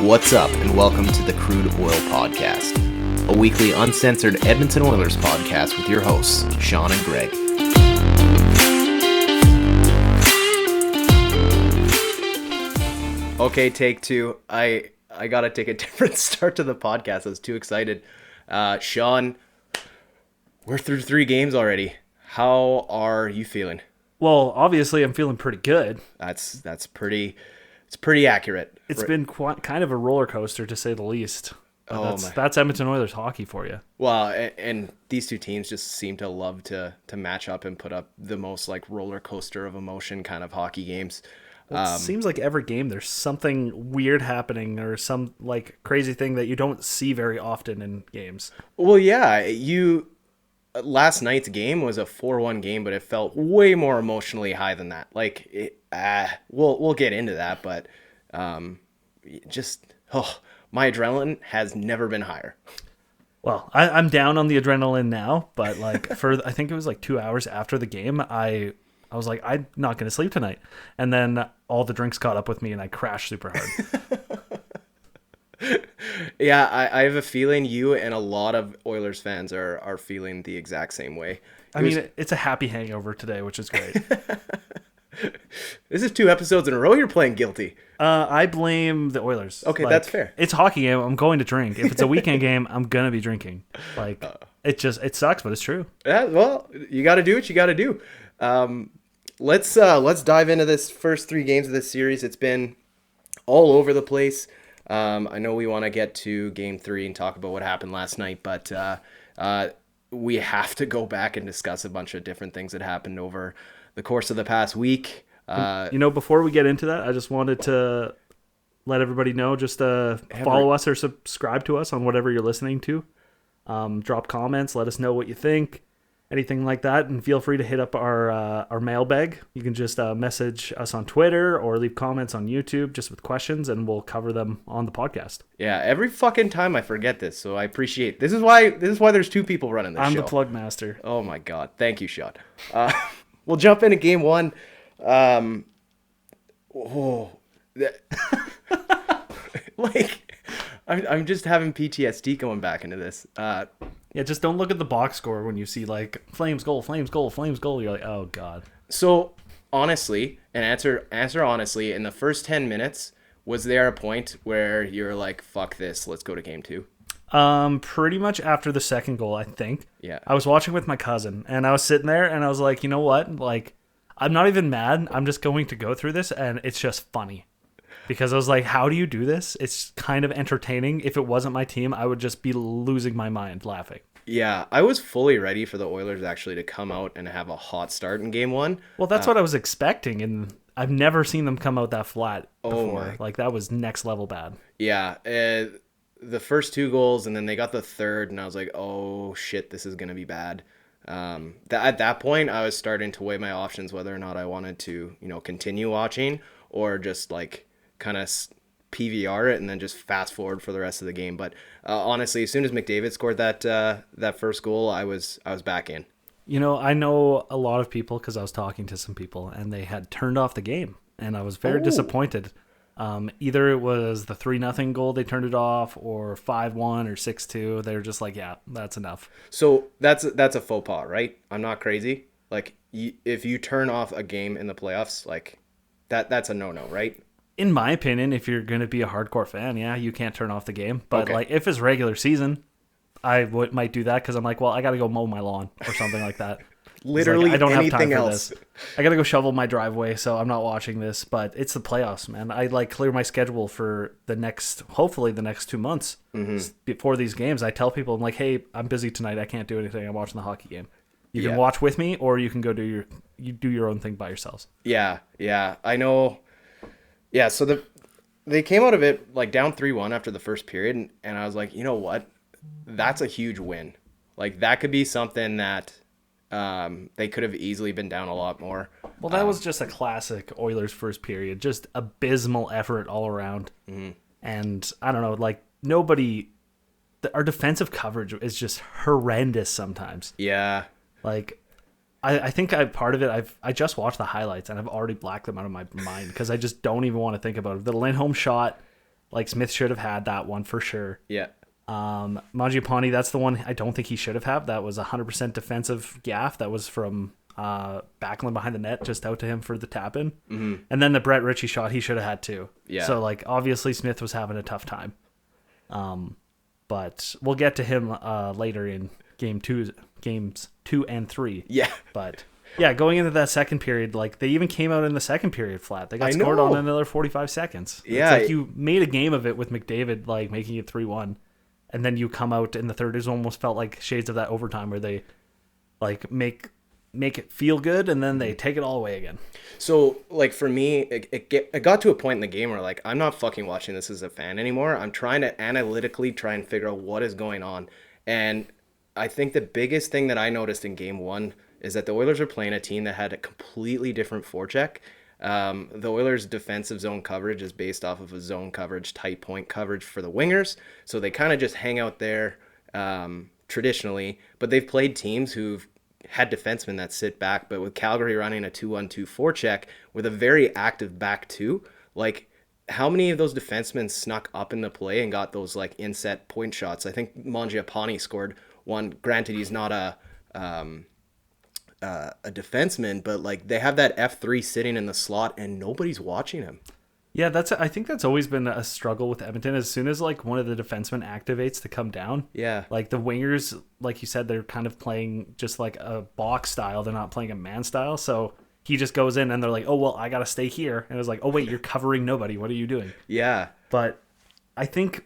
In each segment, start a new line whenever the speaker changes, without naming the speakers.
What's up, and welcome to the Crude Oil Podcast, a weekly uncensored Edmonton Oilers podcast with your hosts, Sean and Greg. Okay, take two. I gotta take a different start to the podcast. I was too excited. Sean, we're through 3 games already. How are you feeling?
Well, obviously, I'm feeling pretty good.
It's pretty accurate.
It's been kind of a roller coaster, to say the least. That's Edmonton Oilers hockey for you.
Well, and these two teams just seem to love to match up and put up the most like roller coaster of emotion kind of hockey games.
Well, it seems like every game there's something weird happening or some like crazy thing that you don't see very often in games.
Well, yeah, last night's game was a 4-1 game, but it felt way more emotionally high than that. Like, we'll get into that, but my adrenaline has never been higher.
Well, I'm down on the adrenaline now, but like I think it was like 2 hours after the game, I was like, I'm not going to sleep tonight. And then all the drinks caught up with me and I crashed super hard.
Yeah, I have a feeling you and a lot of Oilers fans are feeling the exact same way.
It's a happy hangover today, which is great.
This is 2 episodes in a row you're playing guilty.
I blame the Oilers.
Okay, that's fair.
It's a hockey game. I'm going to drink. If it's a weekend game, I'm going to be drinking. Like, it sucks, but it's true.
Yeah, well, you got to do what you got to do. Let's dive into this first 3 games of this series. It's been all over the place. I know we want to get to game 3 and talk about what happened last night, but we have to go back and discuss a bunch of different things that happened over the course of the past week.
Before we get into that, I just wanted to let everybody know, just follow us or subscribe to us on whatever you're listening to. Drop comments, let us know what you think, anything like that, and feel free to hit up our mailbag. You can just message us on Twitter or leave comments on YouTube just with questions, and we'll cover them on the podcast.
Yeah, every fucking time I forget this, so I appreciate. This is why there's 2 people running this show.
I'm the plug master.
Oh my god, thank you, Sean. We'll jump into game 1. I'm just having PTSD going back into this.
Yeah, just don't look at the box score when you see like Flames goal, Flames goal, Flames goal. You're like, oh god.
So honestly, and answer honestly, in the first 10 minutes, was there a point where you're like, fuck this, let's go to game 2?
Pretty much after the second goal, I think.
Yeah.
I was watching with my cousin and I was sitting there and I was like, you know what? Like, I'm not even mad. I'm just going to go through this and it's just funny. Because I was like, how do you do this? It's kind of entertaining. If it wasn't my team, I would just be losing my mind laughing.
Yeah, I was fully ready for the Oilers actually to come out and have a hot start in game 1.
Well, that's what I was expecting, and I've never seen them come out that flat before. Like, that was next level bad.
Yeah, the first 2 goals, and then they got the third, and I was like, oh shit, this is going to be bad. At that point, I was starting to weigh my options whether or not I wanted to, continue watching or just like kind of PVR it and then just fast forward for the rest of the game. But honestly, as soon as McDavid scored that first goal, I was back in.
I know a lot of people because I was talking to some people and they had turned off the game, and I was very disappointed. Either it was the 3-0 goal they turned it off, or 5-1 or 6-2. They were just like, yeah, that's enough.
So that's a faux pas, right? I'm not crazy. Like, if you turn off a game in the playoffs, like that's a no-no, right?
In my opinion, if you're going to be a hardcore fan, yeah, you can't turn off the game. But
okay.
Like, if it's regular season, I might do that because I'm like, well, I got to go mow my lawn or something like that.
Literally,
I don't have time for
else.
this. I got to go shovel my driveway, so I'm not watching this. But it's the playoffs, man. I clear my schedule for hopefully the next 2 months before these games. I tell people, I'm like, hey, I'm busy tonight. I can't do anything. I'm watching the hockey game. You can watch with me, or you can go do your own thing by yourselves. Yeah,
I know. Yeah, so they came out of it like down 3-1 after the first period, and I was like, you know what? That's a huge win. Like, that could be something that they could have easily been down a lot more.
Well, that was just a classic Oilers first period. Just abysmal effort all around. Mm-hmm. And I don't know, like, our defensive coverage is just horrendous sometimes.
Yeah.
Like, I think part of it, I just watched the highlights and I've already blacked them out of my mind because I just don't even want to think about it. The Lindholm shot, Like Smith should have had that one for sure.
Yeah.
Mangiapane, that's the one I don't think he should have had. That was 100% defensive gaff. That was from Backlund behind the net, just out to him for the tap in. Mm-hmm. And then the Brett Ritchie shot he should have had too.
Yeah.
So like obviously Smith was having a tough time. But we'll get to him later in games 2 and 3.
Yeah.
But yeah, going into that second period, like they even came out in the second period flat. They got scored on another 45 seconds.
Yeah.
It's like you made a game of it with McDavid, like making it 3-1. And then you come out in the third. It almost felt like shades of that overtime where they like make it feel good and then they take it all away again.
So like for me, it got to a point in the game where like I'm not fucking watching this as a fan anymore. I'm trying to analytically try and figure out what is going on. And I think the biggest thing that I noticed in game 1 is that the Oilers are playing a team that had a completely different forecheck. The Oilers' defensive zone coverage is based off of a zone coverage, tight point coverage for the wingers. So they kind of just hang out there traditionally. But they've played teams who've had defensemen that sit back. But with Calgary running a 2-1-2 forecheck with a very active back two, like how many of those defensemen snuck up in the play and got those like inset point shots? I think Mangiapane scored one. Granted, he's not a defenseman, but like they have that F3 sitting in the slot and nobody's watching him.
Yeah, I think that's always been a struggle with Edmonton. As soon as like one of the defensemen activates to come down,
yeah,
like the wingers, like you said, they're kind of playing just like a box style. They're not playing a man style. So he just goes in and they're like, oh, well, I got to stay here. And it was like, oh, wait, you're covering nobody. What are you doing?
Yeah.
But I think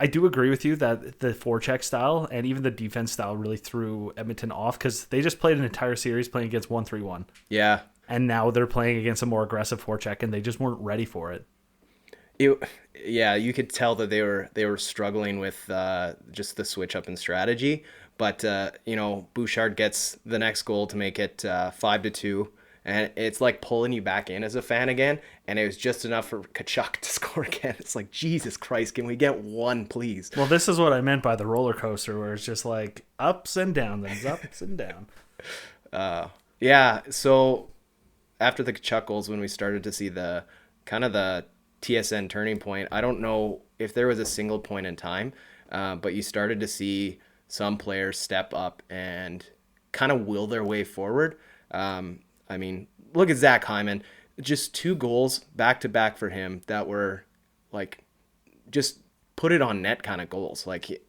I do agree with you that the forecheck style and even the defense style really threw Edmonton off because they just played an entire series playing against 1-3-1.
Yeah.
And now they're playing against a more aggressive forecheck and they just weren't ready for it.
Yeah, you could tell that they were struggling with just the switch up in strategy. But, Bouchard gets the next goal to make it 5-2. And it's like pulling you back in as a fan again. And it was just enough for Tkachuk to score again. It's like, Jesus Christ, can we get one, please?
Well, this is what I meant by the roller coaster, where it's just like ups and downs, ups and down.
Yeah, so after the Tkachuk goals, when we started to see the kind of the TSN turning point, I don't know if there was a single point in time, but you started to see some players step up and kind of will their way forward. I mean, look at Zach Hyman. Just 2 goals back-to-back for him that were, like, just put it on net kind of goals. Like,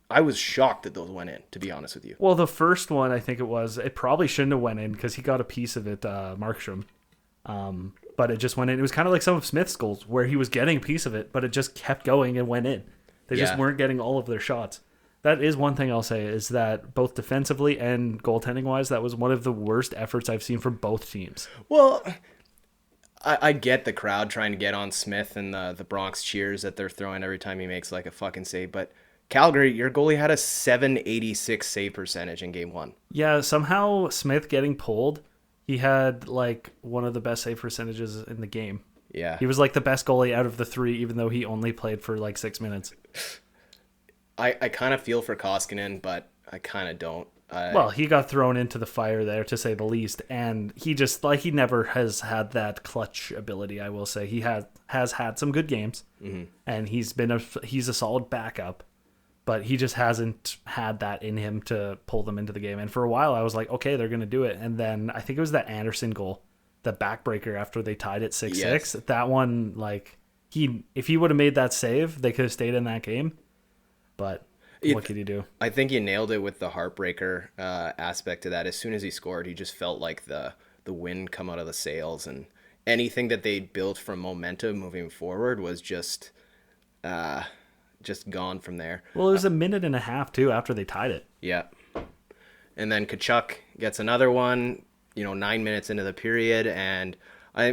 I was shocked that those went in, to be honest with you.
Well, the first one, I think it probably shouldn't have went in because he got a piece of it, Markstrom. But it just went in. It was kind of like some of Smith's goals where he was getting a piece of it, but it just kept going and went in. They just weren't getting all of their shots. That is one thing I'll say is that both defensively and goaltending wise, that was one of the worst efforts I've seen from both teams.
Well, I get the crowd trying to get on Smith and the Bronx cheers that they're throwing every time he makes like a fucking save. But Calgary, your goalie had a .786 save percentage in game 1.
Yeah, somehow Smith getting pulled, he had like one of the best save percentages in the game.
Yeah.
He was like the best goalie out of the 3, even though he only played for like 6 minutes.
I kind of feel for Koskinen, but I kind of don't.
Well, he got thrown into the fire there, to say the least, and he just he never has had that clutch ability. I will say he has had some good games, and he's a solid backup, but he just hasn't had that in him to pull them into the game. And for a while, I was like, okay, they're gonna do it, and then I think it was that Anderson goal, the backbreaker after they tied it 6-6.
Yes.
That one, like if he would have made that save, they could have stayed in that game. But what could he do?
I think you nailed it with the heartbreaker aspect to that. As soon as he scored, he just felt like the wind come out of the sails, and anything that they built from momentum moving forward was just gone from there.
Well, it was a minute and a half too after they tied it.
Yeah, and then Tkachuk gets another one. 9 minutes into the period, and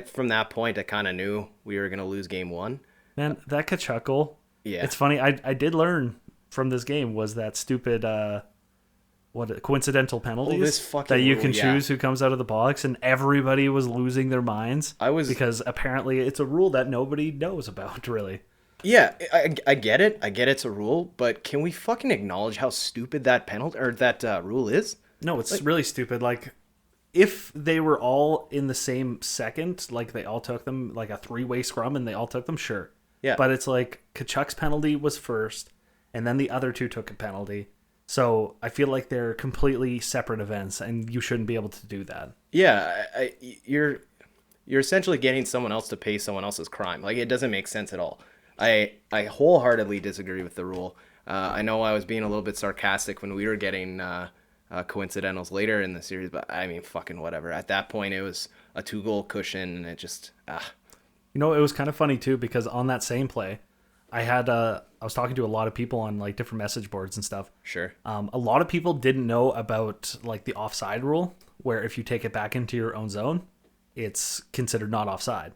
from that point I kind of knew we were gonna lose game 1.
Man, that Tkachuk goal.
Yeah,
it's funny. I did learn from this game was that stupid coincidental penalties that you can choose who comes out of the box, and everybody was losing their minds because apparently it's a rule that nobody knows about, really.
Yeah, I get it. I get it's a rule, but can we fucking acknowledge how stupid that penalty or that rule is?
No, it's really stupid. Like, if they were all in the same second, like they all took them like a 3-way scrum and they all took them, sure.
Yeah.
But it's like Kachuk's penalty was first, and then the other two took a penalty. So I feel like they're completely separate events, and you shouldn't be able to do that.
Yeah, you're essentially getting someone else to pay someone else's crime. Like, it doesn't make sense at all. I wholeheartedly disagree with the rule. I know I was being a little bit sarcastic when we were getting coincidentals later in the series, but I mean, fucking whatever. At that point, it was a 2-goal cushion, and it just
You know, it was kind of funny too, because on that same play, I was talking to a lot of people on like different message boards and stuff.
Sure.
A lot of people didn't know about like the offside rule, where if you take it back into your own zone, it's considered not offside.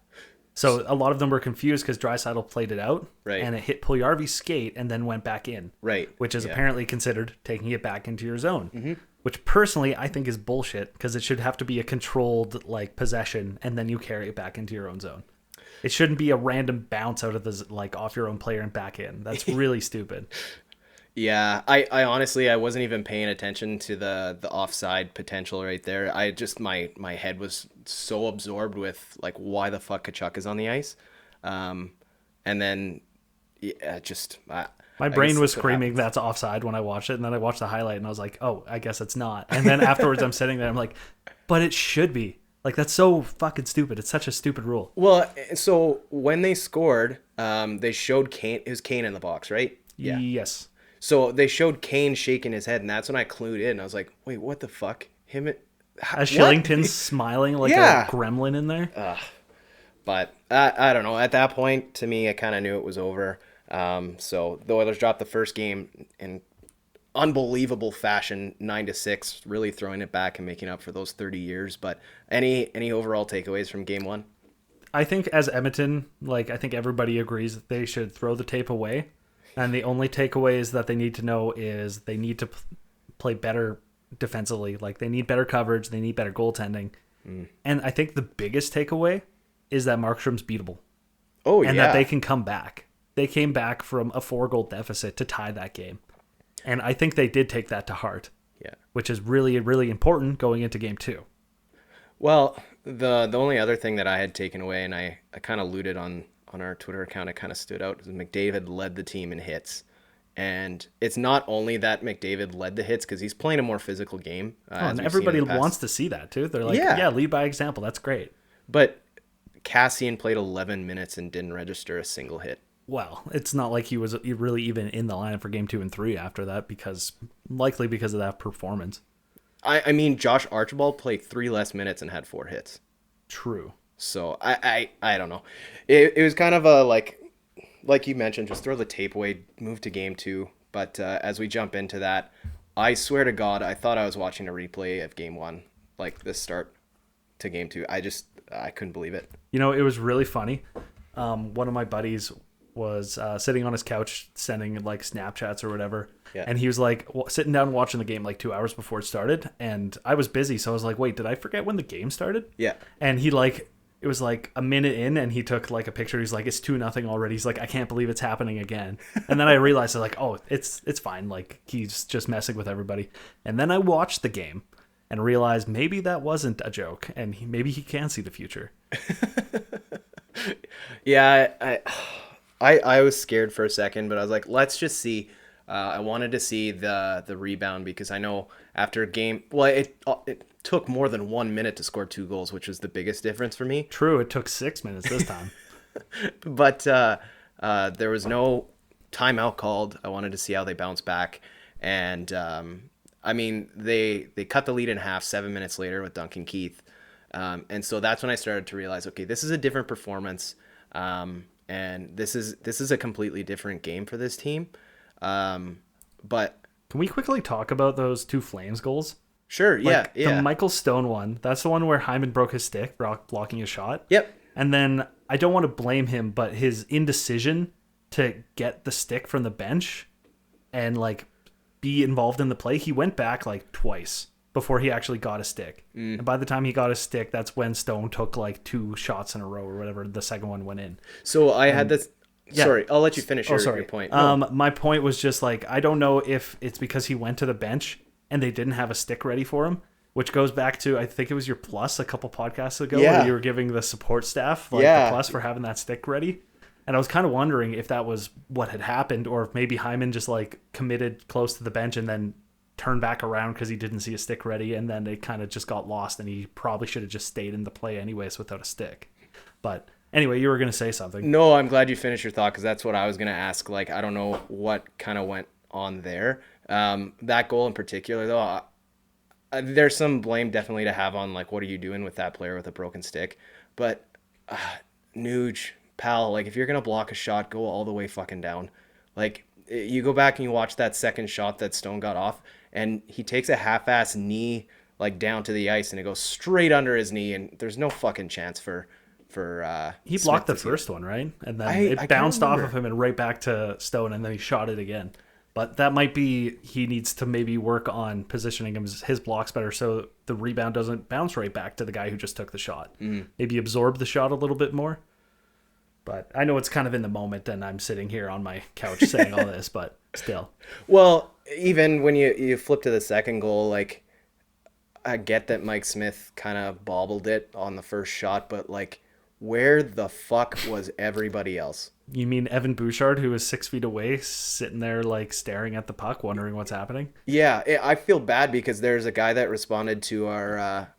So a lot of them were confused because Draisaitl played it out,
Right.
and it hit Puljujarvi's skate and then went back in,
Right.
which is
Yeah.
apparently considered taking it back into your zone, which personally I think is bullshit, because it should have to be a controlled like possession and then you carry it back into your own zone. It shouldn't be a random bounce out of the like off your own player and back in. That's really stupid.
Yeah, I honestly, I wasn't even paying attention to the offside potential right there. I just, my head was so absorbed with like why the fuck Kachuk is on the ice, and then yeah, just
My brain was screaming that's offside when I watched it, and then I watched the highlight and I was like, oh, I guess it's not. And then afterwards I'm sitting there, I'm like, but it should be. Like, that's so fucking stupid. It's such a stupid rule.
Well, so when they scored, they showed Kane. It was Kane in the box, right? Yeah.
Yes.
So they showed Kane shaking his head, and that's when I clued in. I was like, wait, what the fuck?
As Shillington's smiling like
Yeah.
a gremlin in there.
But I don't know. At that point, to me, I kind of knew it was over. So the Oilers dropped the first game in unbelievable fashion, 9-6, really throwing it back and making up for those 30 years. But any overall takeaways from game one?
I think as Edmonton, like, I think everybody agrees that they should throw the tape away. And the only takeaways that they need to know is they need to play better defensively. Like, they need better coverage. They need better goaltending. And I think the biggest takeaway is that Markstrom's beatable.
Oh,
and
yeah.
that they can come back. They came back from a 4-goal deficit to tie that game. And I think they did take that to heart.
Yeah.
Which is really, really important going into game 2.
Well, the only other thing that I had taken away, and I kind of alluded on our Twitter account, it kind of stood out, is McDavid led the team in hits. And it's not only that McDavid led the hits, because he's playing a more physical game.
And everybody wants to see that, too. They're like, yeah, lead by example. That's great.
But Cassian played 11 minutes and didn't register a single hit.
Well, it's not like he was really even in the lineup for game 2 and 3 after that, likely because of that performance.
I mean, Josh Archibald played 3 less minutes and had 4 hits.
True.
So I don't know. It was kind of a like you mentioned, just throw the tape away, move to game 2. But as we jump into that, I swear to God, I thought I was watching a replay of game 1, like the start to game 2. I couldn't believe it.
You know, it was really funny. One of my buddies was sitting on his couch sending like Snapchats or whatever.
Yeah.
And he was like sitting down watching the game like 2 hours before it started. And I was busy. So I was like, wait, did I forget when the game started?
Yeah.
And he it was like a minute in and he took like a picture. He's like, it's 2-0 already. He's like, I can't believe it's happening again. And then I realized like, oh, it's fine. Like, he's just messing with everybody. And then I watched the game and realized maybe that wasn't a joke. And maybe he can see the future.
Yeah, I was scared for a second, but I was like, let's just see. I wanted to see the rebound, because I know after a game, well, it took more than 1 minute to score 2 goals, which was the biggest difference for me.
True, it took 6 minutes this time.
But there was no timeout called. I wanted to see how they bounce back. And I mean, they cut the lead in half 7 minutes later with Duncan Keith. And so that's when I started to realize, okay, this is a different performance. And this is a completely different game for this team. But
can we quickly talk about those 2 Flames goals?
Sure, yeah,
like the Michael Stone one, that's the one where Hyman broke his stick blocking his shot.
Yep.
And then I don't want to blame him, but his indecision to get the stick from the bench and like be involved in the play, he went back like twice before he actually got a stick. And by the time he got a stick, that's when Stone took like 2 shots in a row or whatever. The second one went in.
So I had this.
Yeah.
Sorry, I'll let you finish your point. No.
My point was just like, I don't know if it's because he went to the bench and they didn't have a stick ready for him, which goes back to, I think it was your plus a couple podcasts ago where you were giving the support staff the plus for having that stick ready. And I was kind of wondering if that was what had happened, or if maybe Hyman just like committed close to the bench and then turned back around because he didn't see a stick ready, and then it kind of just got lost, and he probably should have just stayed in the play anyways without a stick. But anyway, you were going to say something.
No, I'm glad you finished your thought, because that's what I was going to ask. Like, I don't know what kind of went on there. That goal in particular, though, there's some blame definitely to have on, like, what are you doing with that player with a broken stick? But Nuge, pal, like, if you're going to block a shot, go all the way fucking down. Like, you go back and you watch that second shot that Stone got off, and he takes a half-ass knee, like, down to the ice, and it goes straight under his knee, and there's no fucking chance for
he blocked the first one, right? And then it bounced off of him and right back to Stone, and then he shot it again. But that might be, he needs to maybe work on positioning his blocks better so the rebound doesn't bounce right back to the guy who just took the shot. Maybe absorb the shot a little bit more. But I know it's kind of in the moment, and I'm sitting here on my couch saying all this, but still.
Well, even when you flip to the second goal, like, I get that Mike Smith kind of bobbled it on the first shot, but, like, where the fuck was everybody else?
You mean Evan Bouchard, who was 6 feet away, sitting there, like, staring at the puck, wondering what's happening?
Yeah, I feel bad because there's a guy that responded to our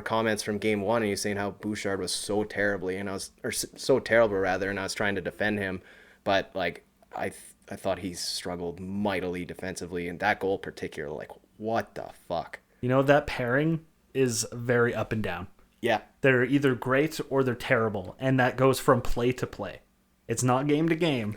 comments from game one, and he's saying how Bouchard was so terrible, and I was trying to defend him, but, like, I thought he struggled mightily defensively, and that goal particularly, like, what the fuck?
You know, that pairing is very up and down.
Yeah.
They're either great or they're terrible, and that goes from play to play. It's not game to game.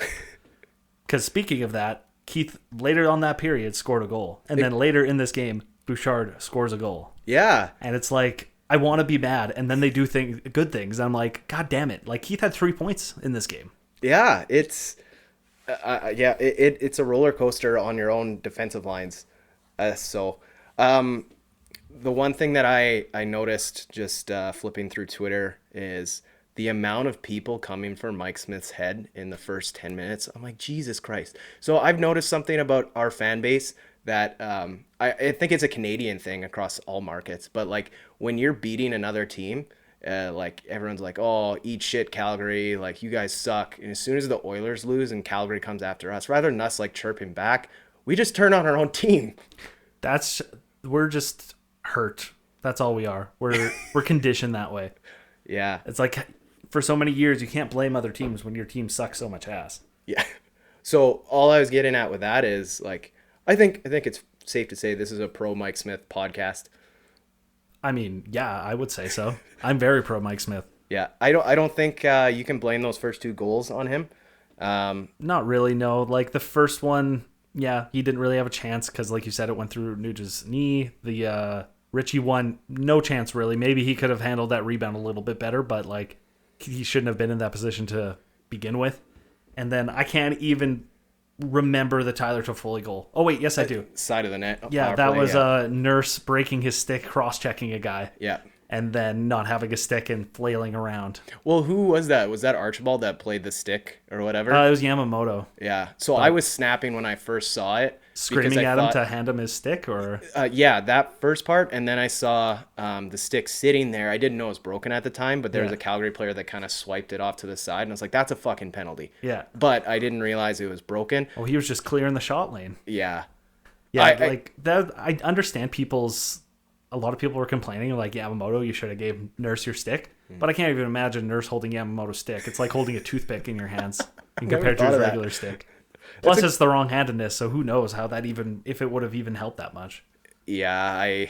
Because speaking of that, Keith, later on that period, scored a goal. And then later in this game, Bouchard scores a goal.
Yeah.
And it's like, I want to be mad, and then they do good things. And I'm like, God damn it. Like, Keith had 3 points in this game.
Yeah, it's it's a roller coaster on your own defensive lines. The one thing that I noticed just flipping through Twitter is the amount of people coming for Mike Smith's head in the first 10 minutes. I'm like, Jesus Christ. So I've noticed something about our fan base that I think it's a Canadian thing across all markets. But, like, when you're beating another team, like, everyone's like, oh, eat shit, Calgary. Like, you guys suck. And as soon as the Oilers lose and Calgary comes after us, rather than us, like, chirping back, we just turn on our own team.
We're just hurt. That's all we are. We're conditioned that way.
Yeah.
It's like, for so many years, you can't blame other teams when your team sucks so much ass.
Yeah. So all I was getting at with that is, like, I think it's safe to say this is a pro Mike Smith podcast.
I mean, yeah, I would say so. I'm very pro Mike Smith.
Yeah. I don't think you can blame those first 2 goals on him.
Not really, no. Like, the first one, yeah, he didn't really have a chance because, like you said, it went through Nuge's knee. The Richie one, no chance really. Maybe he could have handled that rebound a little bit better, but, like, he shouldn't have been in that position to begin with. And then I can't even remember the Tyler Toffoli goal. Oh wait, yes I do.
Side of the net.
Yeah, that was a Nurse breaking his stick, cross-checking a guy.
Yeah.
And then not having a stick and flailing around.
Well, who was that? Was that Archibald that played the stick or whatever?
It was Yamamoto.
Yeah. So I was snapping when I first saw it.
Screaming at him to hand him his stick, or?
Yeah, that first part. And then I saw the stick sitting there. I didn't know it was broken at the time, but there was a Calgary player that kind of swiped it off to the side. And I was like, that's a fucking penalty.
Yeah.
But I didn't realize it was broken.
Oh, he was just clearing the shot lane.
Yeah.
Yeah, I understand a lot of people were complaining, like, Yamamoto, you should have gave Nurse your stick. But I can't even imagine Nurse holding Yamamoto's stick. It's like holding a toothpick in your hands compared to his regular stick. Plus, it's the wrong-handedness, so who knows how that even, if it would have even helped that much.
Yeah, it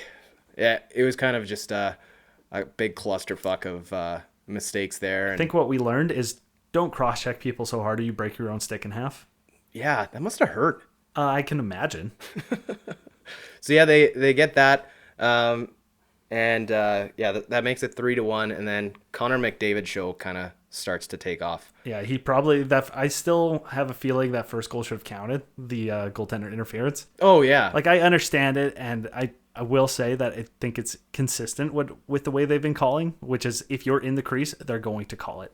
was kind of just a big clusterfuck of mistakes there.
I think what we learned is don't cross-check people so hard or you break your own stick in half.
Yeah, that must have hurt.
I can imagine.
So yeah, they get that. That makes it 3-1, and then Connor McDavid show kind of starts to take off.
Yeah, I still have a feeling that first goal should have counted, the goaltender interference.
Oh yeah.
Like, I understand it, and I will say that I think it's consistent with the way they've been calling, which is if you're in the crease, they're going to call it.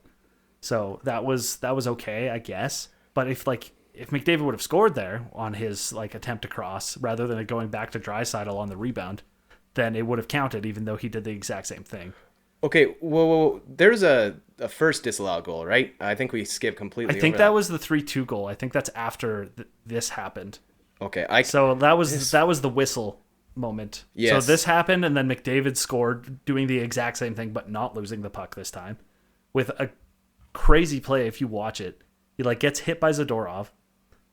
So that was okay, I guess. But if McDavid would have scored there on his, like, attempt to cross rather than it going back to Draisaitl on the rebound, then it would have counted, even though he did the exact same thing.
Okay, well, there's a first disallowed goal, right? I think we skipped completely
I think
over
that was the 3-2 goal. I think that's after this happened.
Okay,
So that was the whistle moment. So
Yes.
this happened, and then McDavid scored, doing the exact same thing, but not losing the puck this time, with a crazy play. If you watch it, he like gets hit by Zadorov,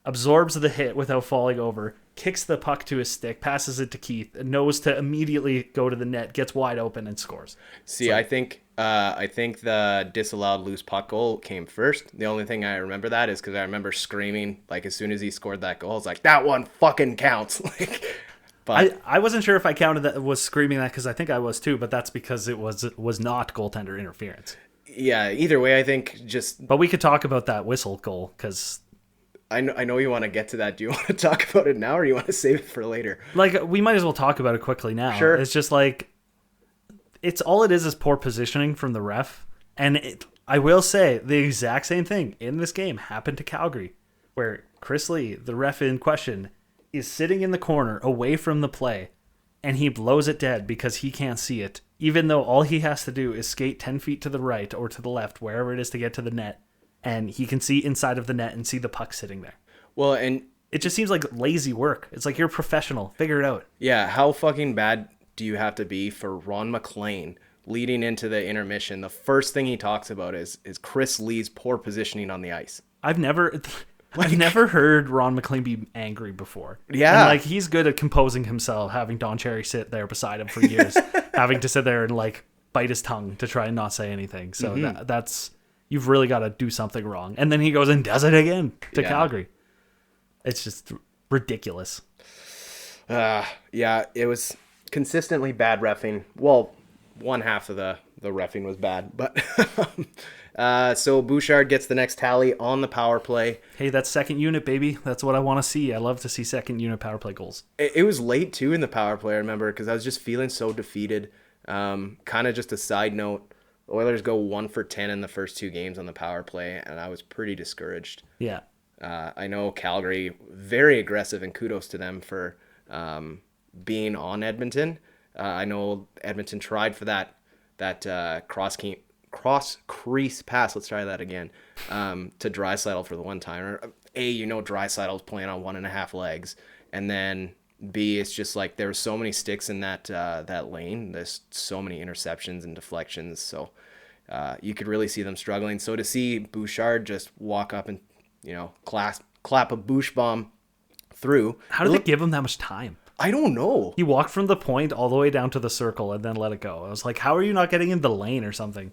absorbs the hit without falling over, kicks the puck to his stick, passes it to Keith, and knows to immediately go to the net, gets wide open, and scores.
See, I think the disallowed loose puck goal came first. The only thing I remember that is because I remember screaming like as soon as he scored that goal, I was like, that one fucking counts. Like, but
I wasn't sure if I counted that, was screaming that, because I think I was too, but that's because it was not goaltender interference.
yeah, either way, I think just
But we could talk about that whistle goal, because
I know you want to get to that. Do you want to talk about it now, or you want to save it for later?
like we might as well talk about it quickly now.
Sure.
It's just like it's all it is poor positioning from the ref, and I will say the exact same thing in this game happened to Calgary, where Chris Lee, the ref in question, is sitting in the corner away from the play, and he blows it dead because he can't see it, even though all he has to do is skate 10 feet to the right or to the left, wherever it is, to get to the net, and he can see inside of the net and see the puck sitting there.
Well, and
It just seems like lazy work. It's like, you're a professional. Figure it out.
yeah, how fucking bad do you have to be for Ron McLean leading into the intermission? The first thing he talks about is Chris Lee's poor positioning on the ice.
I've never heard Ron McLean be angry before.
Yeah.
And like, he's good at composing himself, having Don Cherry sit there beside him for years, having to sit there and like bite his tongue to try and not say anything. So that's, you've really got to do something wrong. And then he goes and does it again to
Yeah.
Calgary. It's just ridiculous.
Yeah, it was consistently bad reffing. Well, one half of the reffing was bad, but so Bouchard gets the next tally on the power play.
Hey, that's second unit, baby. That's what I want to see. I love to see second unit power play goals.
It was late too in the power play, I remember, because I was just feeling so defeated. Kind of just a side note, the Oilers go 1 for 10 in the first 2 games on the power play, and I was pretty discouraged.
Yeah.
I know Calgary, very aggressive, and kudos to them for being on Edmonton. I know Edmonton tried for that cross crease pass. Let's try that again. To Draisaitl for the one timer. A, Draisaitl's playing on 1.5 legs, and then B, it's just like there were so many sticks in that lane. There's so many interceptions and deflections, so you could really see them struggling. So to see Bouchard just walk up and clap a Bouch bomb through.
How did they give him that much time?
I don't know.
He walked from the point all the way down to the circle and then let it go. I was like, how are you not getting in the lane or something?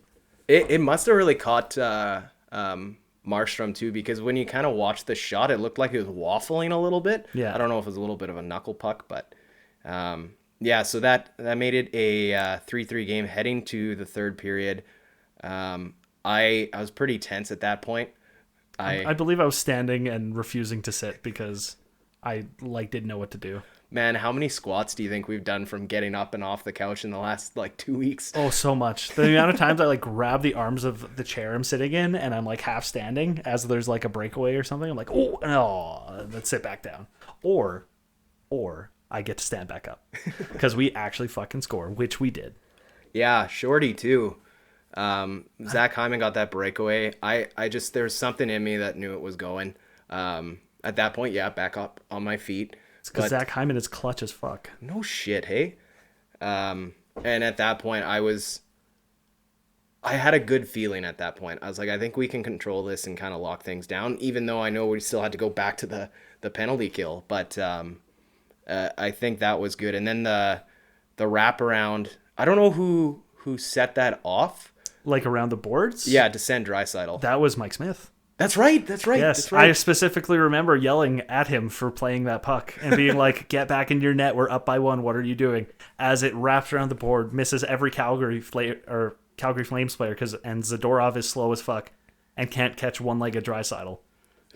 It must have really caught Markstrom too, because when you kind of watched the shot, it looked like it was waffling a little bit.
Yeah.
I don't know if it was a little bit of a knuckle puck, but yeah. So that made it a 3-3 game heading to the third period. I was pretty tense at that point.
I believe I was standing and refusing to sit because I didn't know what to do.
Man, how many squats do you think we've done from getting up and off the couch in the last 2 weeks?
Oh, so much. The amount of times I grab the arms of the chair I'm sitting in and I'm half standing as there's a breakaway or something. I'm like, oh no, let's sit back down. Or I get to stand back up because we actually fucking score, which we did.
Yeah, Shorty too. Zach Hyman got that breakaway. I just, there was something in me that knew it was going. At that point, yeah, back up on my feet.
It's because Zach Hyman is clutch as fuck.
No shit, hey? And at that point, I had a good feeling at that point. I was like, I think we can control this and kind of lock things down, even though I know we still had to go back to the penalty kill. But I think that was good. And then the wraparound, I don't know who set that off.
Around the boards?
Yeah, to send Draisaitl.
That was Mike Smith.
That's right.
Yes,
That's right.
I specifically remember yelling at him for playing that puck and being like, get back in your net. We're up by 1. What are you doing? As it wraps around the board, misses every Calgary Flames player and Zadorov is slow as fuck and can't catch one-legged Draisaitl,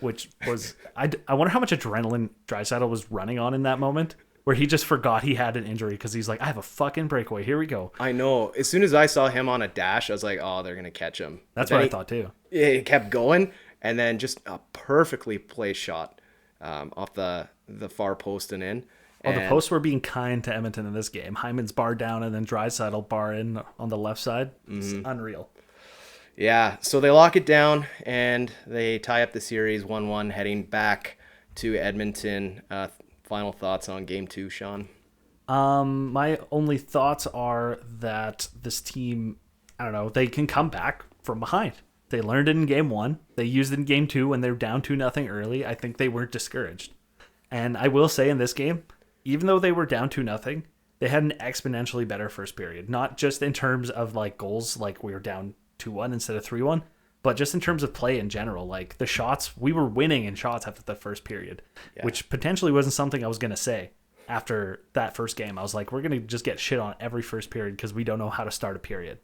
which was... I wonder how much adrenaline Draisaitl was running on in that moment, where he just forgot he had an injury because he's like, I have a fucking breakaway. Here we go.
I know. As soon as I saw him on a dash, I was like, oh, they're going to catch him.
That's what I thought too.
Yeah, he kept going, and then just a perfectly placed shot off the far post and in.
Oh, the posts were being kind to Edmonton in this game. Hyman's bar down and then Draisaitl bar in on the left side. It's unreal.
Yeah, so they lock it down and they tie up the series 1-1 heading back to Edmonton. Final thoughts on game 2, Sean?
My only thoughts are that this team, I don't know, they can come back from behind. They learned it in game 1. They used it in game 2 when they were down 2-0 early. I think they weren't discouraged. And I will say in this game, even though they were down 2-0, they had an exponentially better first period. Not just in terms of like goals, like we were down 2-1 instead of 3-1, but just in terms of play in general. Like the shots, we were winning in shots after the first period, which potentially wasn't something I was going to say after that first game. I was like, we're going to just get shit on every first period because we don't know how to start a period.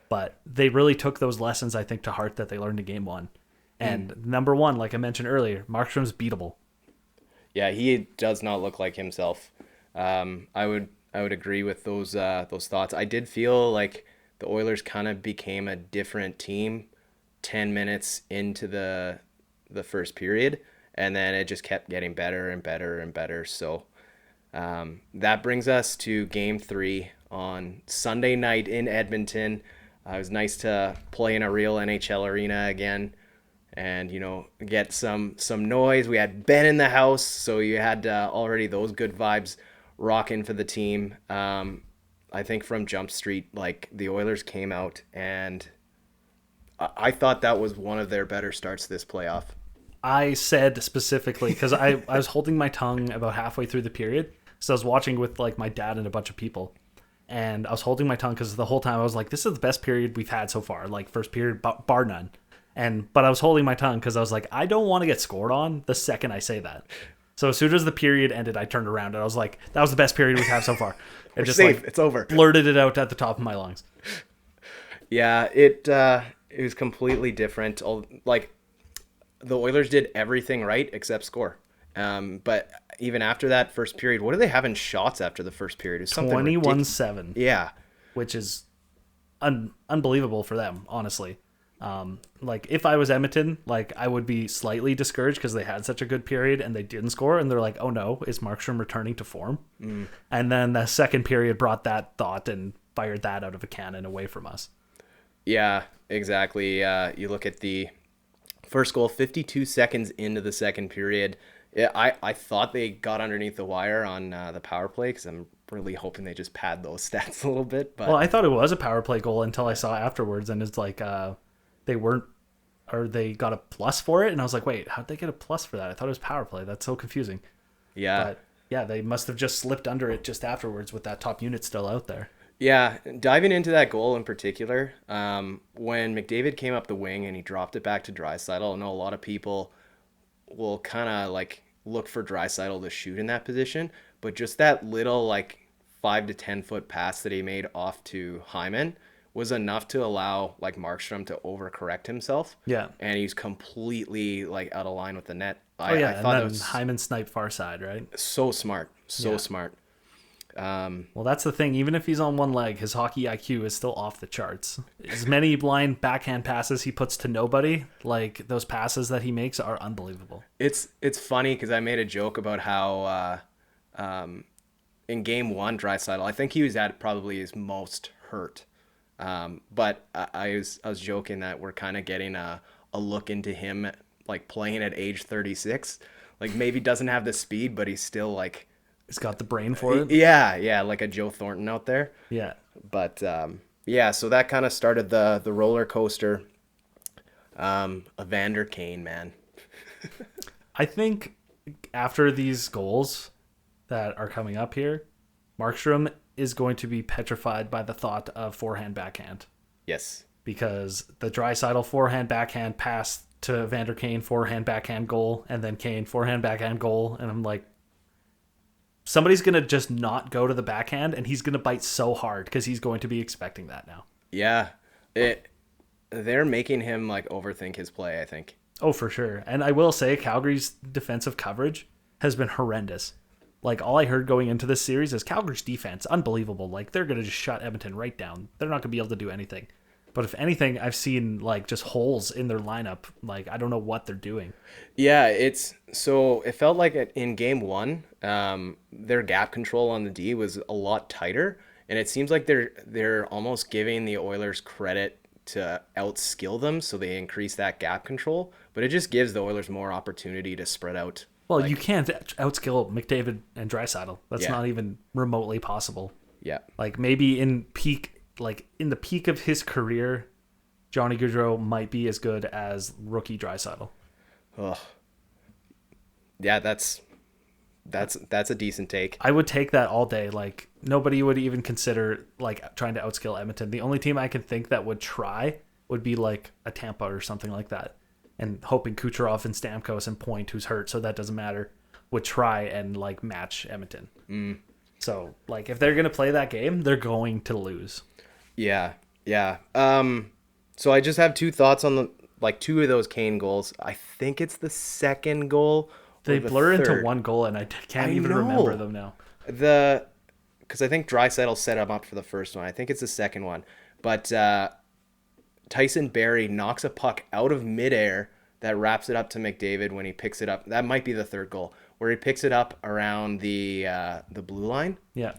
But they really took those lessons, I think, to heart that they learned in game 1. And number 1, like I mentioned earlier, Markstrom's beatable.
Yeah, he does not look like himself. I would agree with those thoughts. I did feel like the Oilers kind of became a different team 10 minutes into the first period, and then it just kept getting better and better and better. So that brings us to game 3 on Sunday night in Edmonton. It was nice to play in a real NHL arena again and, you know, get some noise. We had Ben in the house, so you had already those good vibes rocking for the team. I think from Jump Street, like the Oilers came out, and I thought that was one of their better starts this playoff.
I said specifically, because I was holding my tongue about halfway through the period, so I was watching with like my dad and a bunch of people, and I was holding my tongue because the whole time I was like, this is the best period we've had so far, like first period bar none. But I was holding my tongue because I was like, I don't want to get scored on the second I say that. So as soon as the period ended, I turned around and I was like, that was the best period we've had so far. It just
safe.
Like
it's over.
Blurted it out at the top of my lungs.
Yeah, it was completely different. Like the Oilers did everything right except score. But even after that first period, what do they have in shots after the first period? It was something
21-7.
Yeah.
Which is unbelievable for them, honestly. Like if I was Edmonton, like I would be slightly discouraged because they had such a good period and they didn't score, and they're like, oh no, is Markstrom returning to form? And then the second period brought that thought and fired that out of a cannon away from us.
Yeah, exactly. You look at the first goal 52 seconds into the second period. I thought they got underneath the wire on the power play because I'm really hoping they just pad those stats a little bit. But
well, I thought it was a power play goal until I saw afterwards, and it's like they weren't, or they got a plus for it, and I was like, wait, how'd they get a plus for that? I thought it was power play. That's so confusing.
Yeah.
But yeah, they must have just slipped under it just afterwards with that top unit still out there.
Yeah, diving into that goal in particular, when McDavid came up the wing and he dropped it back to Draisaitl, I know a lot of people will kind of like look for Draisaitl to shoot in that position, but just that little like 5 to 10 foot pass that he made off to Hyman was enough to allow like Markstrom to overcorrect himself.
Yeah.
And he's completely like out of line with the net.
I thought and then
that was
Hyman sniped far side, right?
So smart. So smart.
Well, that's the thing. Even if he's on one leg, his hockey IQ is still off the charts. As many blind backhand passes he puts to nobody, like those passes that he makes are unbelievable.
It's funny because I made a joke about how in game 1, Draisaitl, I think he was at probably his most hurt. But I was joking that we're kind of getting a look into him like playing at age 36. Like maybe doesn't have the speed, but he's still like,
he's got the brain for it.
Yeah, like a Joe Thornton out there.
Yeah.
But so that kind of started the roller coaster. Evander Kane, man.
I think after these goals that are coming up here, Markstrom is going to be petrified by the thought of forehand backhand.
Yes.
Because the Draisaitl forehand backhand pass to Evander Kane forehand backhand goal, and then Kane forehand backhand goal, and I'm like, somebody's going to just not go to the backhand, and he's going to bite so hard because he's going to be expecting that now.
Yeah. They're making him like overthink his play, I think.
Oh, for sure. And I will say Calgary's defensive coverage has been horrendous. Like all I heard going into this series is Calgary's defense, unbelievable. Like they're going to just shut Edmonton right down. They're not going to be able to do anything. But if anything, I've seen like just holes in their lineup. Like I don't know what they're doing.
Yeah, it felt like in game one, their gap control on the D was a lot tighter, and it seems like they're almost giving the Oilers credit to outskill them, so they increase that gap control. But it just gives the Oilers more opportunity to spread out.
Well, you can't outskill McDavid and Draisaitl. That's
Yeah.
not even remotely possible.
Yeah,
Like maybe in the peak of his career, Johnny Gaudreau might be as good as rookie Draisaitl.
ugh. Yeah, that's a decent take.
I would take that all day. Like nobody would even consider like trying to outskill Edmonton. The only team I can think that would try would be like a Tampa or something like that, and hoping Kucherov and Stamkos and Point, who's hurt, so that doesn't matter, would try and like match Edmonton. So like if they're gonna play that game, they're going to lose.
Yeah, yeah. So I just have two thoughts on two of those Kane goals. I think it's the second goal.
They blur into
third.
one goal, and I can't even
know.
remember them now.
Because I think Draisaitl set him up for the first one. I think it's the second one. But Tyson Barrie knocks a puck out of midair that wraps it up to McDavid when he picks it up. That might be the third goal, where he picks it up around the blue line.
Yeah.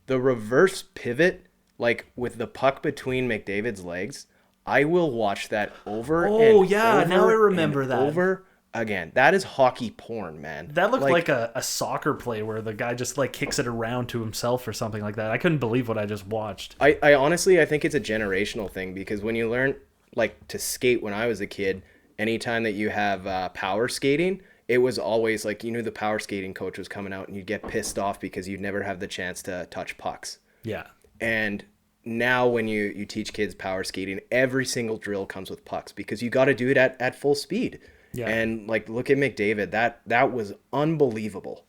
The reverse pivot, like with the puck between McDavid's legs, I will watch that over
Oh,
and
yeah,
over
now I remember
and
that.
over again. That is hockey porn, man.
That looked like a soccer play where the guy just like kicks it around to himself or something like that. I couldn't believe what I just watched.
I honestly, I think it's a generational thing, because when you learn like to skate when I was a kid, anytime that you have power skating, it was always like, you knew the power skating coach was coming out and you'd get pissed off because you'd never have the chance to touch pucks.
Yeah.
And now when you teach kids power skating, every single drill comes with pucks, because you got to do it at full speed.
Yeah.
And like, look at McDavid. That was unbelievable.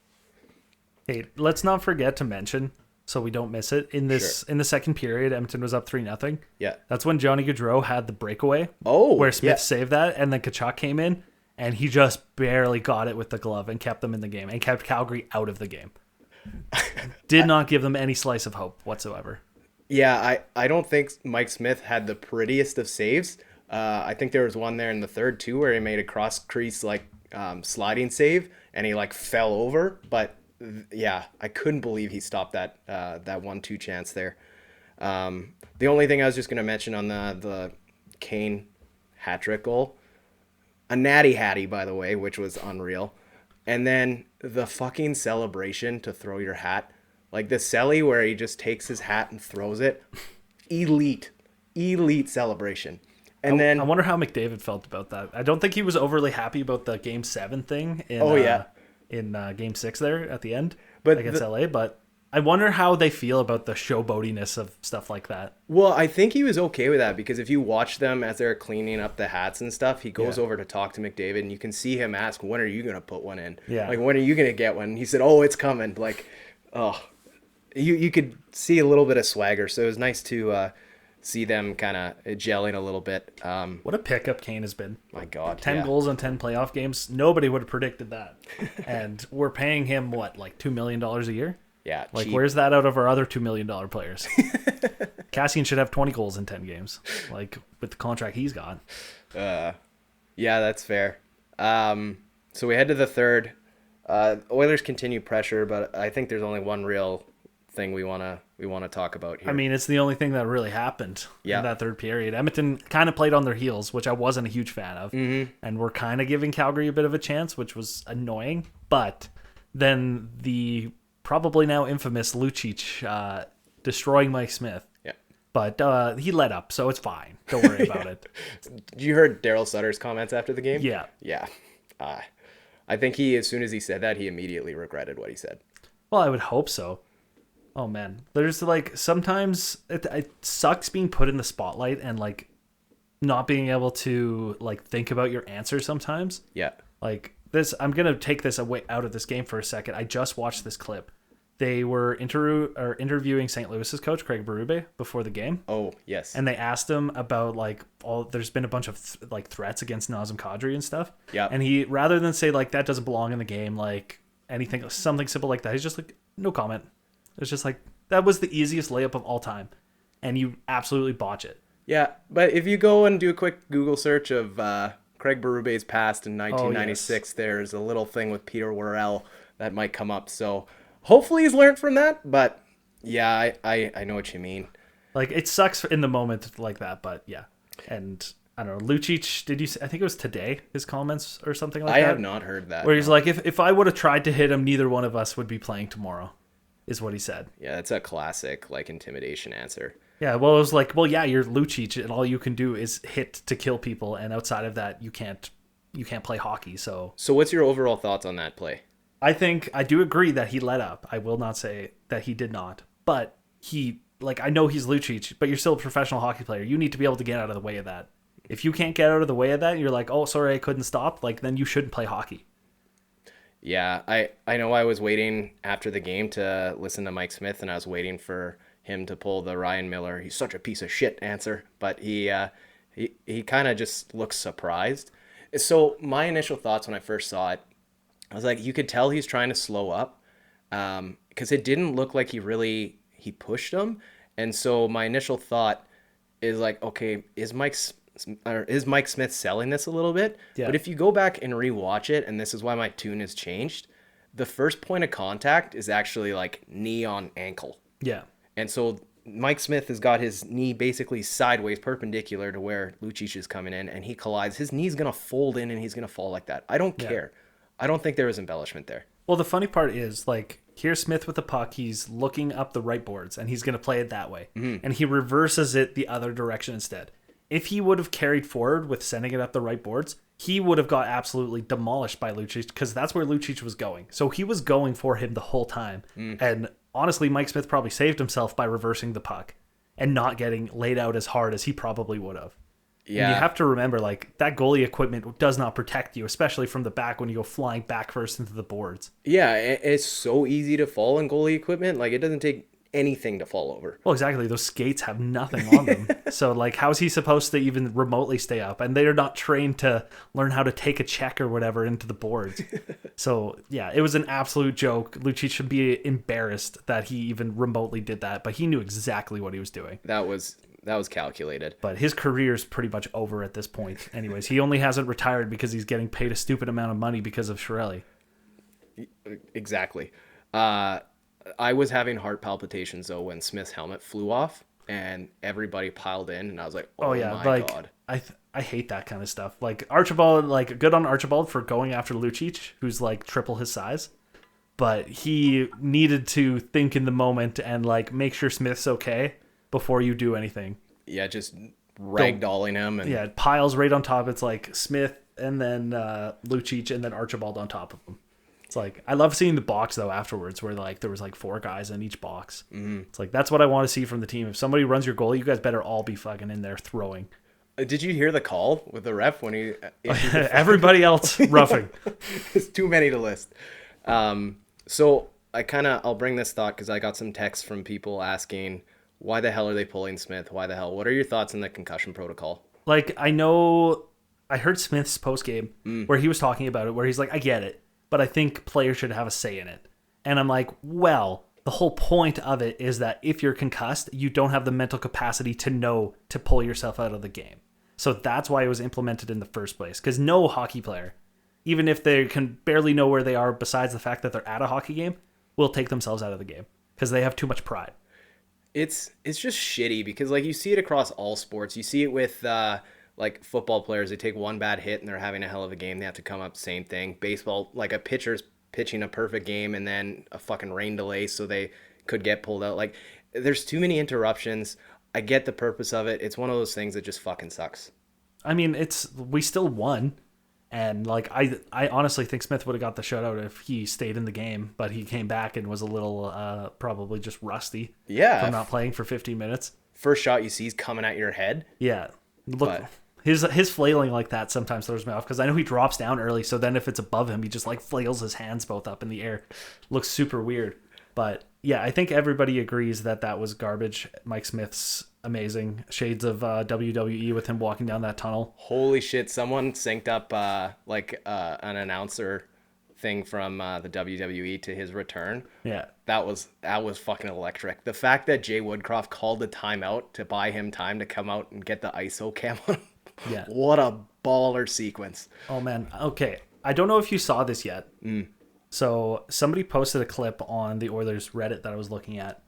Hey, let's not forget to mention, so we don't miss it, in the second period, Edmonton was up 3-0.
Yeah.
That's when Johnny Gaudreau had the breakaway.
Oh,
where Smith
yeah.
saved that, and then Kachuk came in, and he just barely got it with the glove and kept them in the game and kept Calgary out of the game. Did not give them any slice of hope whatsoever.
Yeah, I don't think Mike Smith had the prettiest of saves. I think there was one there in the third too, where he made a cross crease sliding save, and he like fell over. But yeah, I couldn't believe he stopped that 1-2 chance there. The only thing I was just gonna mention on the Kane hat trick goal, a natty hattie, by the way, which was unreal, and then the fucking celebration to throw your hat. Like the celly where he just takes his hat and throws it. Elite celebration. And then
I wonder how McDavid felt about that. I don't think he was overly happy about the Game 7 thing in Game 6 there at the end against LA, but I wonder how they feel about the showboatiness of stuff like that.
Well, I think he was okay with that, because if you watch them as they're cleaning up the hats and stuff, he goes over to talk to McDavid, and you can see him ask, when are you going to put one in?
Yeah.
Like, when are you going to get one? And he said, oh, it's coming. Like, oh, you could see a little bit of swagger. So it was nice to see them kind of gelling a little bit.
What a pickup Kane has been.
My God.
10 goals in 10 playoff games. Nobody would have predicted that. And we're paying him, what, like $2 million a year?
Yeah.
Like,
cheap.
where's that out of our other $2 million players? Cassian should have 20 goals in 10 games, like with the contract he's got.
Yeah, that's fair. So we head to the third. Oilers continue pressure, but I think there's only one real thing we want to talk about here.
I mean, it's the only thing that really happened in that third period. Edmonton kind of played on their heels, which I wasn't a huge fan of. Mm-hmm. And we're kind of giving Calgary a bit of a chance, which was annoying. But then the probably now infamous Lucic destroying Mike Smith.
Yeah.
But he let up, so it's fine. Don't worry about it.
You heard Daryl Sutter's comments after the game?
Yeah.
Yeah. I think as soon as he said that, he immediately regretted what he said.
Well, I would hope so. Oh man, there's like sometimes it sucks being put in the spotlight and like not being able to like think about your answer sometimes.
Yeah.
Like this, I'm gonna take this away out of this game for a second. I just watched this clip. They were interviewing St. Louis's coach Craig Berube before the game.
Oh yes.
And they asked him about like there's been a bunch of threats against Nazem Kadri and stuff.
Yeah.
And he, rather than say like that doesn't belong in the game, like anything, something simple like that, he's just like, no comment. It's just like, that was the easiest layup of all time, and you absolutely botch it.
Yeah, but if you go and do a quick Google search of Craig Berube's past in
Oh, yes.
1996, there's a little thing with Peter Worrell that might come up. So hopefully he's learned from that. But yeah, I know what you mean.
Like, it sucks in the moment like that, but yeah. And I don't know, Lucic, I think it was today, his comments or something like
I
that?
have not heard that.
Where he's
no.
like, if I would have tried to hit him, neither one of us would be playing tomorrow, is what he said.
Yeah, that's a classic like intimidation answer.
Yeah, well, it was like, well, yeah, you're Lucic, and all you can do is hit to kill people, and outside of that, you can't play hockey. So
So what's your overall thoughts on that play?
I think I do agree that he let up. I will not say that he did not, but I know he's Lucic, but you're still a professional hockey player. You need to be able to get out of the way of that. If you can't get out of the way of that, you're like, oh, sorry, I couldn't stop. Like, then you shouldn't play hockey.
Yeah, I know I was waiting after the game to listen to Mike Smith, and I was waiting for him to pull the Ryan Miller, he's such a piece of shit answer, but he kind of just looks surprised. So my initial thoughts when I first saw it, I was like, you could tell he's trying to slow up, because it didn't look like he pushed him, and so my initial thought is like, okay, is Mike Smith selling this a little bit?
Yeah.
But if you go back and rewatch it, and this is why my tune has changed, the first point of contact is actually like knee on ankle.
Yeah.
And so Mike Smith has got his knee basically sideways, perpendicular to where Lucic is coming in, and he collides. His knee's going to fold in, and he's going to fall like that. I don't care. I don't think there was embellishment there.
Well, the funny part is, like, here's Smith with the puck. He's looking up the right boards, and he's going to play it that way. Mm-hmm. And he reverses it the other direction instead. If he would have carried forward with sending it up the right boards, he would have got absolutely demolished by Lucic, because that's where Lucic was going. So he was going for him the whole time. And honestly, Mike Smith probably saved himself by reversing the puck and not getting laid out as hard as he probably would have. Yeah. And you have to remember, like, that goalie equipment does not protect you, especially from the back when you go flying back first into the boards.
Yeah, it's so easy to fall in goalie equipment. Like, it doesn't take anything to fall over.
Well, exactly. Those skates have nothing on them. So, like, how's he supposed to even remotely stay up? And they're not trained to learn how to take a check or whatever into the boards. So, yeah, it was an absolute joke. Lucic should be embarrassed that he even remotely did that, but he knew exactly what he was doing.
That was calculated.
But his career is pretty much over at this point. Anyways, he only hasn't retired because he's getting paid a stupid amount of money because of Chiarelli.
Exactly. I was having heart palpitations though when Smith's helmet flew off and everybody piled in, and I was like, oh yeah, my
like,
God.
I hate that kind of stuff. Like, Archibald, like, good on Archibald for going after Lucic, who's like triple his size. But he needed to think in the moment and, like, make sure Smith's okay before you do anything.
Yeah, just ragdolling him. And
yeah, piles right on top. It's like Smith and then Lucic and then Archibald on top of him. It's like, I love seeing the box though afterwards, where like there was like 4 guys in each box. Mm-hmm. It's like, that's what I want to see from the team. If somebody runs your goal, you guys better all be fucking in there throwing.
Did you hear the call with the ref when he
everybody else roughing?
It's too many to list. So I'll bring this thought because I got some texts from people asking, why the hell are they pulling Smith? Why the hell? What are your thoughts on the concussion protocol?
Like, I heard Smith's post game where he was talking about it, where he's like, I get it, but I think players should have a say in it. And I'm like, well, the whole point of it is that if you're concussed, you don't have the mental capacity to know to pull yourself out of the game. So that's why it was implemented in the first place. Because no hockey player, even if they can barely know where they are besides the fact that they're at a hockey game, will take themselves out of the game because they have too much pride.
It's just shitty because, like, you see it across all sports. You see it with like football players. They take one bad hit and they're having a hell of a game. They have to come up, same thing. Baseball, like, a pitcher's pitching a perfect game and then a fucking rain delay, so they could get pulled out. Like, there's too many interruptions. I get the purpose of it. It's one of those things that just fucking sucks.
I mean, we still won. And, like, I honestly think Smith would have got the shutout if he stayed in the game, but he came back and was a little probably just rusty.
Yeah.
From not playing for 15 minutes.
First shot you see is coming at your head.
Yeah. Look, his flailing like that sometimes throws me off because I know he drops down early, so then if it's above him, he just, like, flails his hands both up in the air. Looks super weird. But, yeah, I think everybody agrees that was garbage. Mike Smith's amazing. Shades of WWE with him walking down that tunnel.
Holy shit, someone synced up an announcer thing from the WWE to his return.
Yeah.
That was fucking electric. The fact that Jay Woodcroft called the timeout to buy him time to come out and get the ISO cam on him.
Yeah.
What a baller sequence.
Oh man. Okay. I don't know if you saw this yet. So somebody posted a clip on the Oilers Reddit that I was looking at,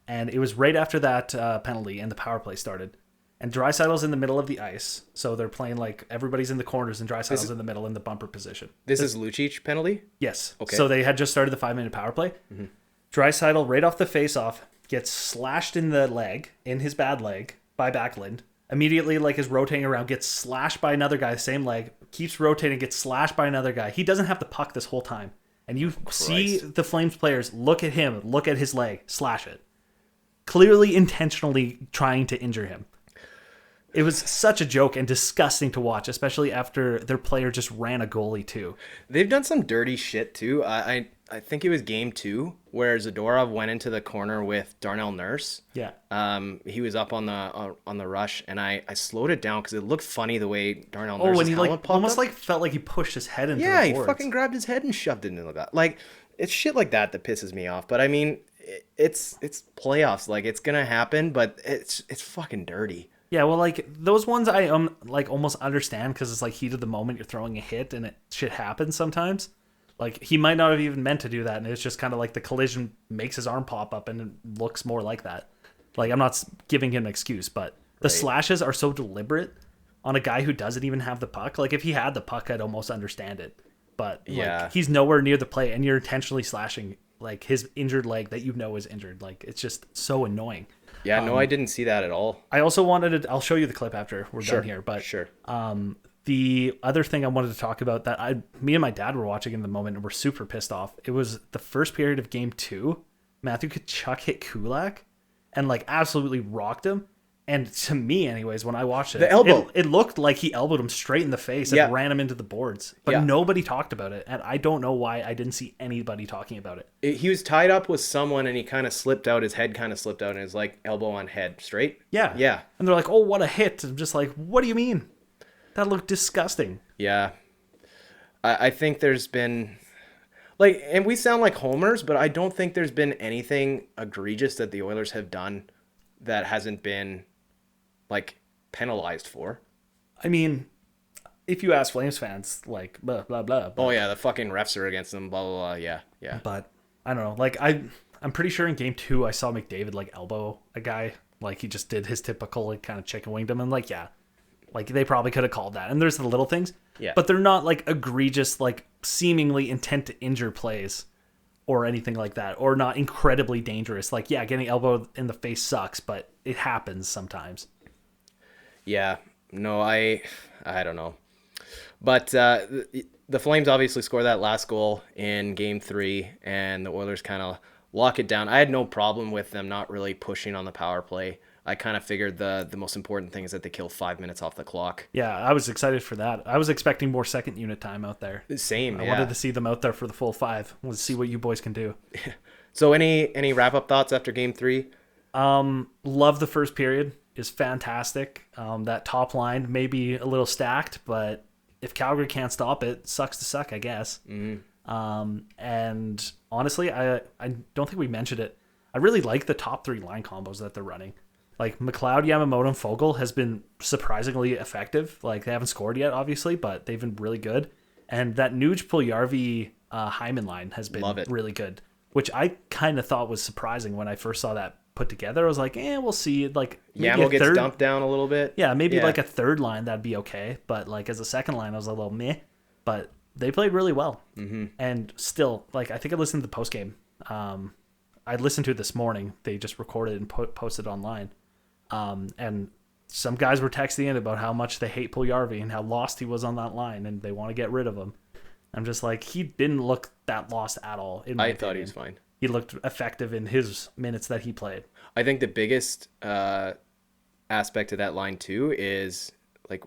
and it was right after that penalty and the power play started. And Draisaitl's in the middle of the ice, so they're playing like everybody's in the corners and Draisaitl's in the middle in the bumper position.
This is Lucic penalty?
Yes.
Okay.
So they had just started the 5-minute power play. Draisaitl, right off the face-off, gets slashed in the leg, in his bad leg, by Backlund. Immediately, like, is rotating around, gets slashed by another guy, same leg, keeps rotating, gets slashed by another guy. He doesn't have the puck this whole time. And you see the Flames players look at him, look at his leg, slash it. Clearly, intentionally trying to injure him. It was such a joke and disgusting to watch, especially after their player just ran a goalie too.
They've done some dirty shit too. I think it was game 2 where Zadorov went into the corner with Darnell Nurse.
Yeah.
He was up on the rush, and I slowed it down because it looked funny the way Darnell
Oh,
Nurse's
when he
helmet
like
popped
almost
up.
like felt like he pushed his head into
Yeah,
the
he
boards.
fucking grabbed his head and shoved it into the gut. Like, it's shit like that pisses me off. But I mean, it's playoffs. Like, it's gonna happen, but it's fucking dirty.
Yeah, well, like those ones I like almost understand because it's like heat of the moment. You're throwing a hit and shit happens sometimes. Like he might not have even meant to do that, and it's just kind of like the collision makes his arm pop up and it looks more like that. Like I'm not giving him an excuse, but the slashes are so deliberate on a guy who doesn't even have the puck. Like if he had the puck, I'd almost understand it. But like, he's nowhere near the play, and you're intentionally slashing like his injured leg that you know is injured. Like it's just so annoying.
Yeah, no, I didn't see that at all.
I also wanted to, I'll show you the clip after we're done here, but the other thing I wanted to talk about that me and my dad were watching in the moment and we're super pissed off. It was the first period of game 2. Matthew Tkachuk hit Kulak and like absolutely rocked him. And to me, anyways, when I watched it,
the elbow.
It looked like he elbowed him straight in the face and ran him into the boards. But nobody talked about it. And I don't know why I didn't see anybody talking about it.
He was tied up with someone and he kind of slipped out. His head kind of slipped out and his like elbow on head straight.
Yeah.
Yeah.
And they're like, oh, what a hit. I'm just like, what do you mean? That looked disgusting.
Yeah. I think there's been like, and we sound like homers, but I don't think there's been anything egregious that the Oilers have done that hasn't been like penalized for.
I mean, if you ask Flames fans, like blah blah blah.
But, oh yeah, the fucking refs are against them. Blah blah blah. Yeah, yeah.
But I don't know. Like I'm pretty sure in game 2 I saw McDavid like elbow a guy. Like he just did his typical like kind of chicken winged him, and like like they probably could have called that. And there's the little things.
Yeah.
But they're not like egregious, like seemingly intent to injure plays or anything like that, or not incredibly dangerous. Like getting elbowed in the face sucks, but it happens sometimes.
Yeah, no, I don't know. But the Flames obviously score that last goal in game 3, and the Oilers kind of lock it down. I had no problem with them not really pushing on the power play. I kind of figured the most important thing is that they kill 5 minutes off the clock.
Yeah, I was excited for that. I was expecting more second unit time out there.
Same,
I wanted to see them out there for the full 5. Let's see what you boys can do.
So any wrap-up thoughts after game 3?
Love the first period. Is fantastic. That top line may be a little stacked, but if Calgary can't stop it, sucks to suck, I guess. Mm-hmm. And honestly, I don't think we mentioned it. I really like the top 3 line combos that they're running. Like McLeod, Yamamoto, and Fogle has been surprisingly effective. Like they haven't scored yet, obviously, but they've been really good. And that Nuge, Puljujarvi, Hyman line has been really good, which I kind of thought was surprising when I first saw that put together. I was like, we'll see. Like
Yamo gets dumped down a little bit.
Yeah, maybe like a third line that'd be okay. But like as a second line, I was a little meh. But they played really well. Mm-hmm. And still, like I think I listened to the post game. I listened to it this morning. They just recorded and posted online. And some guys were texting in about how much they hate Puljujarvi and how lost he was on that line, and they want to get rid of him. I'm just like, he didn't look that lost at all. I
thought he was fine.
He looked effective in his minutes that he played.
I think the biggest aspect of that line too is like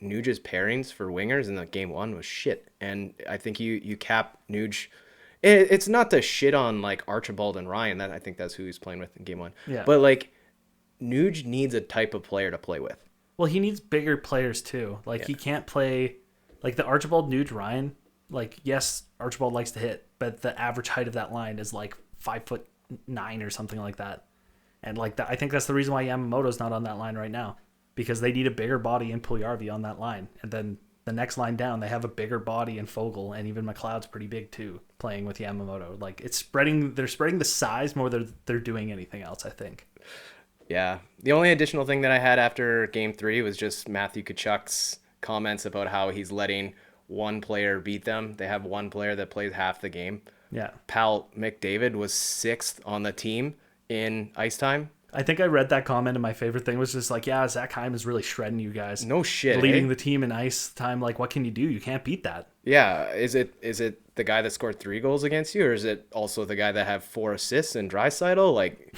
Nuge's pairings for wingers in the game 1 was shit, and I think you cap Nuge. It's not to shit on like Archibald and Ryan. That I think that's who he's playing with in game 1.
Yeah.
But like Nuge needs a type of player to play with.
Well, he needs bigger players too. Like he can't play like the Archibald, Nuge, Ryan like, yes, Archibald likes to hit, but the average height of that line is like 5'9" or something like that. And like that, I think that's the reason why Yamamoto's not on that line right now, because they need a bigger body in Puljujarvi on that line. And then the next line down, they have a bigger body in Fogel, and even McLeod's pretty big too, playing with Yamamoto. Like, it's spreading. They're spreading the size more than they're doing anything else, I think.
Yeah. The only additional thing that I had after Game 3 was just Matthew Tkachuk's comments about how he's letting one player beat them. They have one player that plays half the game.
Yeah.
Pal McDavid was 6th on the team in ice time.
I think I read that comment, and my favorite thing was just like, yeah, Zach Hyman is really shredding you guys.
No shit.
Leading the team in ice time. Like, what can you do? You can't beat that.
Yeah. Is it the guy that scored 3 goals against you, or is it also the guy that had 4 assists in Draisaitl? Like,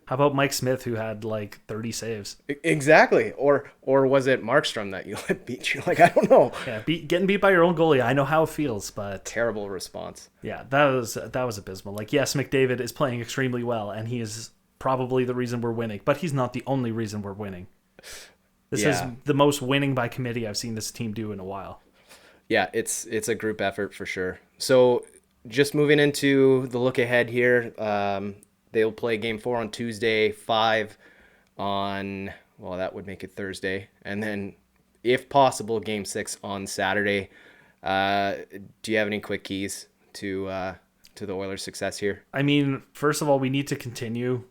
how about Mike Smith, who had like 30 saves?
exactly. Or was it Markstrom that you let beat you? Like, I don't know.
Yeah, getting beat by your own goalie. I know how it feels, but
Terrible response.
yeah, that was abysmal. Like, yes, McDavid is playing extremely well, and he is probably the reason we're winning, but he's not the only reason we're winning. This is the most winning by committee I've seen this team do in a while.
Yeah, it's a group effort for sure. So just moving into the look ahead here, they'll play Game 4 on Tuesday, 5 on, well, that would make it Thursday, and then if possible, Game 6 on Saturday. Do you have any quick keys to the Oilers' success here?
I mean, first of all, we need to continue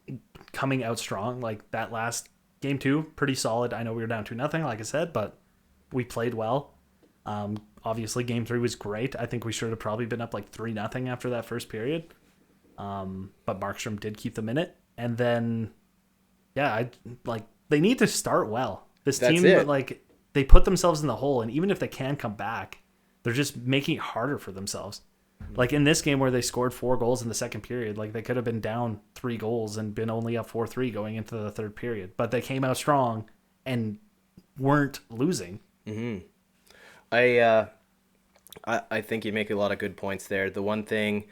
coming out strong. Like, that last Game 2, pretty solid. I know we were down 2-0, like I said, but we played well. Obviously, Game 3 was great. I think we should have probably been up like 3-0 after that first period. But Markstrom did keep them in it. And then, yeah, they need to start well. This team, like, they put themselves in the hole, and even if they can come back, they're just making it harder for themselves. Like, in this game where they scored 4 goals in the second period, like, they could have been down 3 goals and been only up 4-3 going into the third period. But they came out strong and weren't losing.
Mm-hmm. I think you make a lot of good points there. The one thing,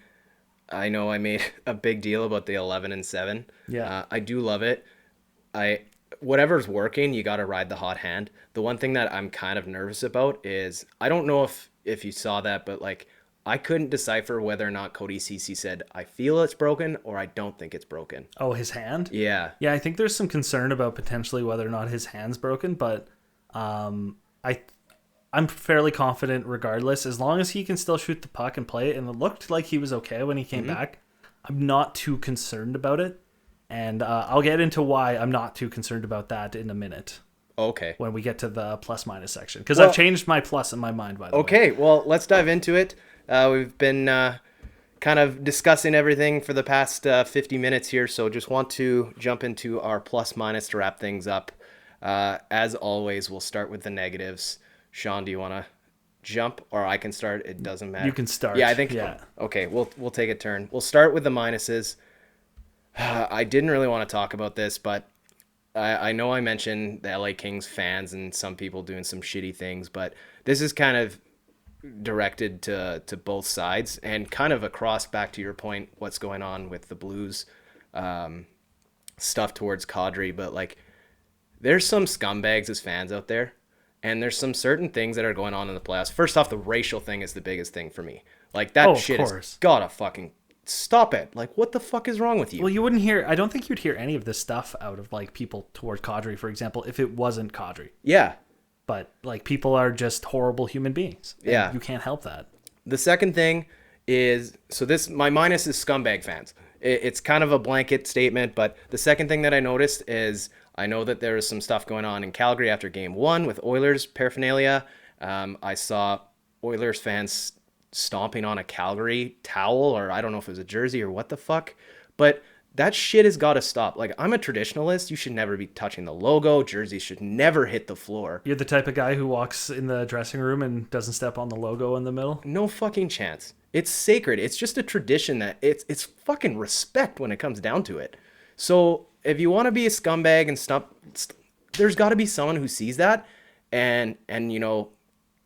I know I made a big deal about the 11-7.
Yeah.
I do love it. Whatever's working, you got to ride the hot hand. The one thing that I'm kind of nervous about is, I don't know if you saw that, but like, I couldn't decipher whether or not Cody Ceci said, I feel it's broken, or I don't think it's broken.
Oh, his hand?
Yeah.
Yeah, I think there's some concern about potentially whether or not his hand's broken, but I'm fairly confident regardless. As long as he can still shoot the puck and play it, and it looked like he was okay when he came back, I'm not too concerned about it. And I'll get into why I'm not too concerned about that in a minute.
Okay.
When we get to the plus-minus section. Because I've changed my plus in my mind, by the way.
Okay, well, let's dive into it. We've been kind of discussing everything for the past 50 minutes here, so just want to jump into our plus-minus to wrap things up. As always, we'll start with the negatives. Sean, do you want to jump, or I can start? It doesn't matter.
You can start.
Yeah, I think.
Yeah.
Okay, we'll take a turn. We'll start with the minuses. I didn't really want to talk about this, but I know I mentioned the LA Kings fans and some people doing some shitty things, but this is kind of directed to both sides and kind of across, back to your point, what's going on with the Blues stuff towards Kadri. But like, there's some scumbags as fans out there, and there's some certain things that are going on in the playoffs. First off, the racial thing is the biggest thing for me. Like, that shit has gotta fucking stop it. Like, what the fuck is wrong with you?
Well, you wouldn't hear, I don't think you'd hear any of this stuff out of like people toward Kadri, for example, if it wasn't Kadri.
Yeah.
But like, people are just horrible human beings.
Yeah.
You can't help that.
The second thing is, so this, my minus is scumbag fans. It's kind of a blanket statement, but the second thing that I noticed is, I know that there was some stuff going on in Calgary after Game 1 with Oilers paraphernalia. I saw Oilers fans stomping on a Calgary towel, or I don't know if it was a jersey or what the fuck, but that shit has got to stop. Like, I'm a traditionalist. You should never be touching the logo. Jerseys should never hit the floor.
You're the type of guy who walks in the dressing room and doesn't step on the logo in the middle?
No fucking chance. It's sacred. It's just a tradition that it's fucking respect when it comes down to it. So if you want to be a scumbag and stop, there's got to be someone who sees that and you know,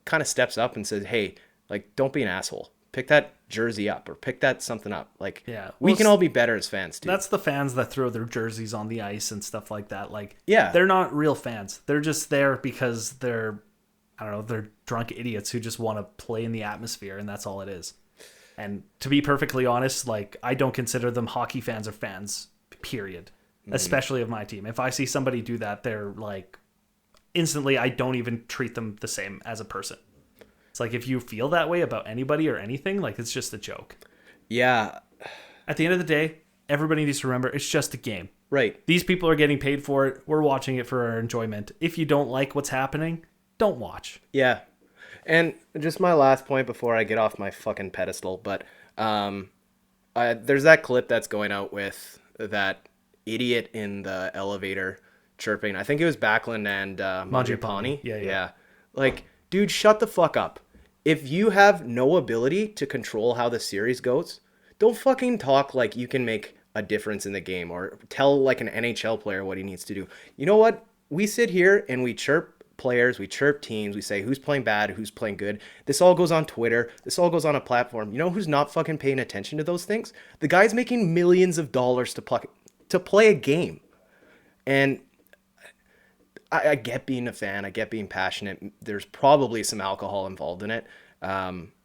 kind of steps up and says, hey, like, don't be an asshole. Pick that jersey up or pick that something up. Like, yeah, well, we can all be better as fans too.
That's the fans that throw their jerseys on the ice and stuff like that. Like,
yeah,
they're not real fans. They're just there because they're I don't know, they're drunk idiots who just want to play in the atmosphere, and that's all it is. And to be perfectly honest, like, I don't consider them hockey fans or fans, period. Especially of my team. If I see somebody do that, they're like, instantly, I don't even treat them the same as a person. It's like, if you feel that way about anybody or anything, like, it's just a joke.
Yeah.
At the end of the day, everybody needs to remember it's just a game.
Right.
These people are getting paid for it. We're watching it for our enjoyment. If you don't like what's happening, don't watch.
Yeah. And just my last point before I get off my fucking pedestal, but there's that clip that's going out with that idiot in the elevator chirping. I think it was Backlund and Mangiapane.
Yeah.
Like, dude, shut the fuck up. If you have no ability to control how the series goes, don't fucking talk like you can make a difference in the game or tell like an NHL player what he needs to do. You know what? We sit here and we chirp players, we chirp teams, we say who's playing bad, who's playing good. This all goes on Twitter. This all goes on a platform. You know who's not fucking paying attention to those things? The guy's making millions of dollars to play a game. And I get being a fan. I get being passionate. There's probably some alcohol involved in it.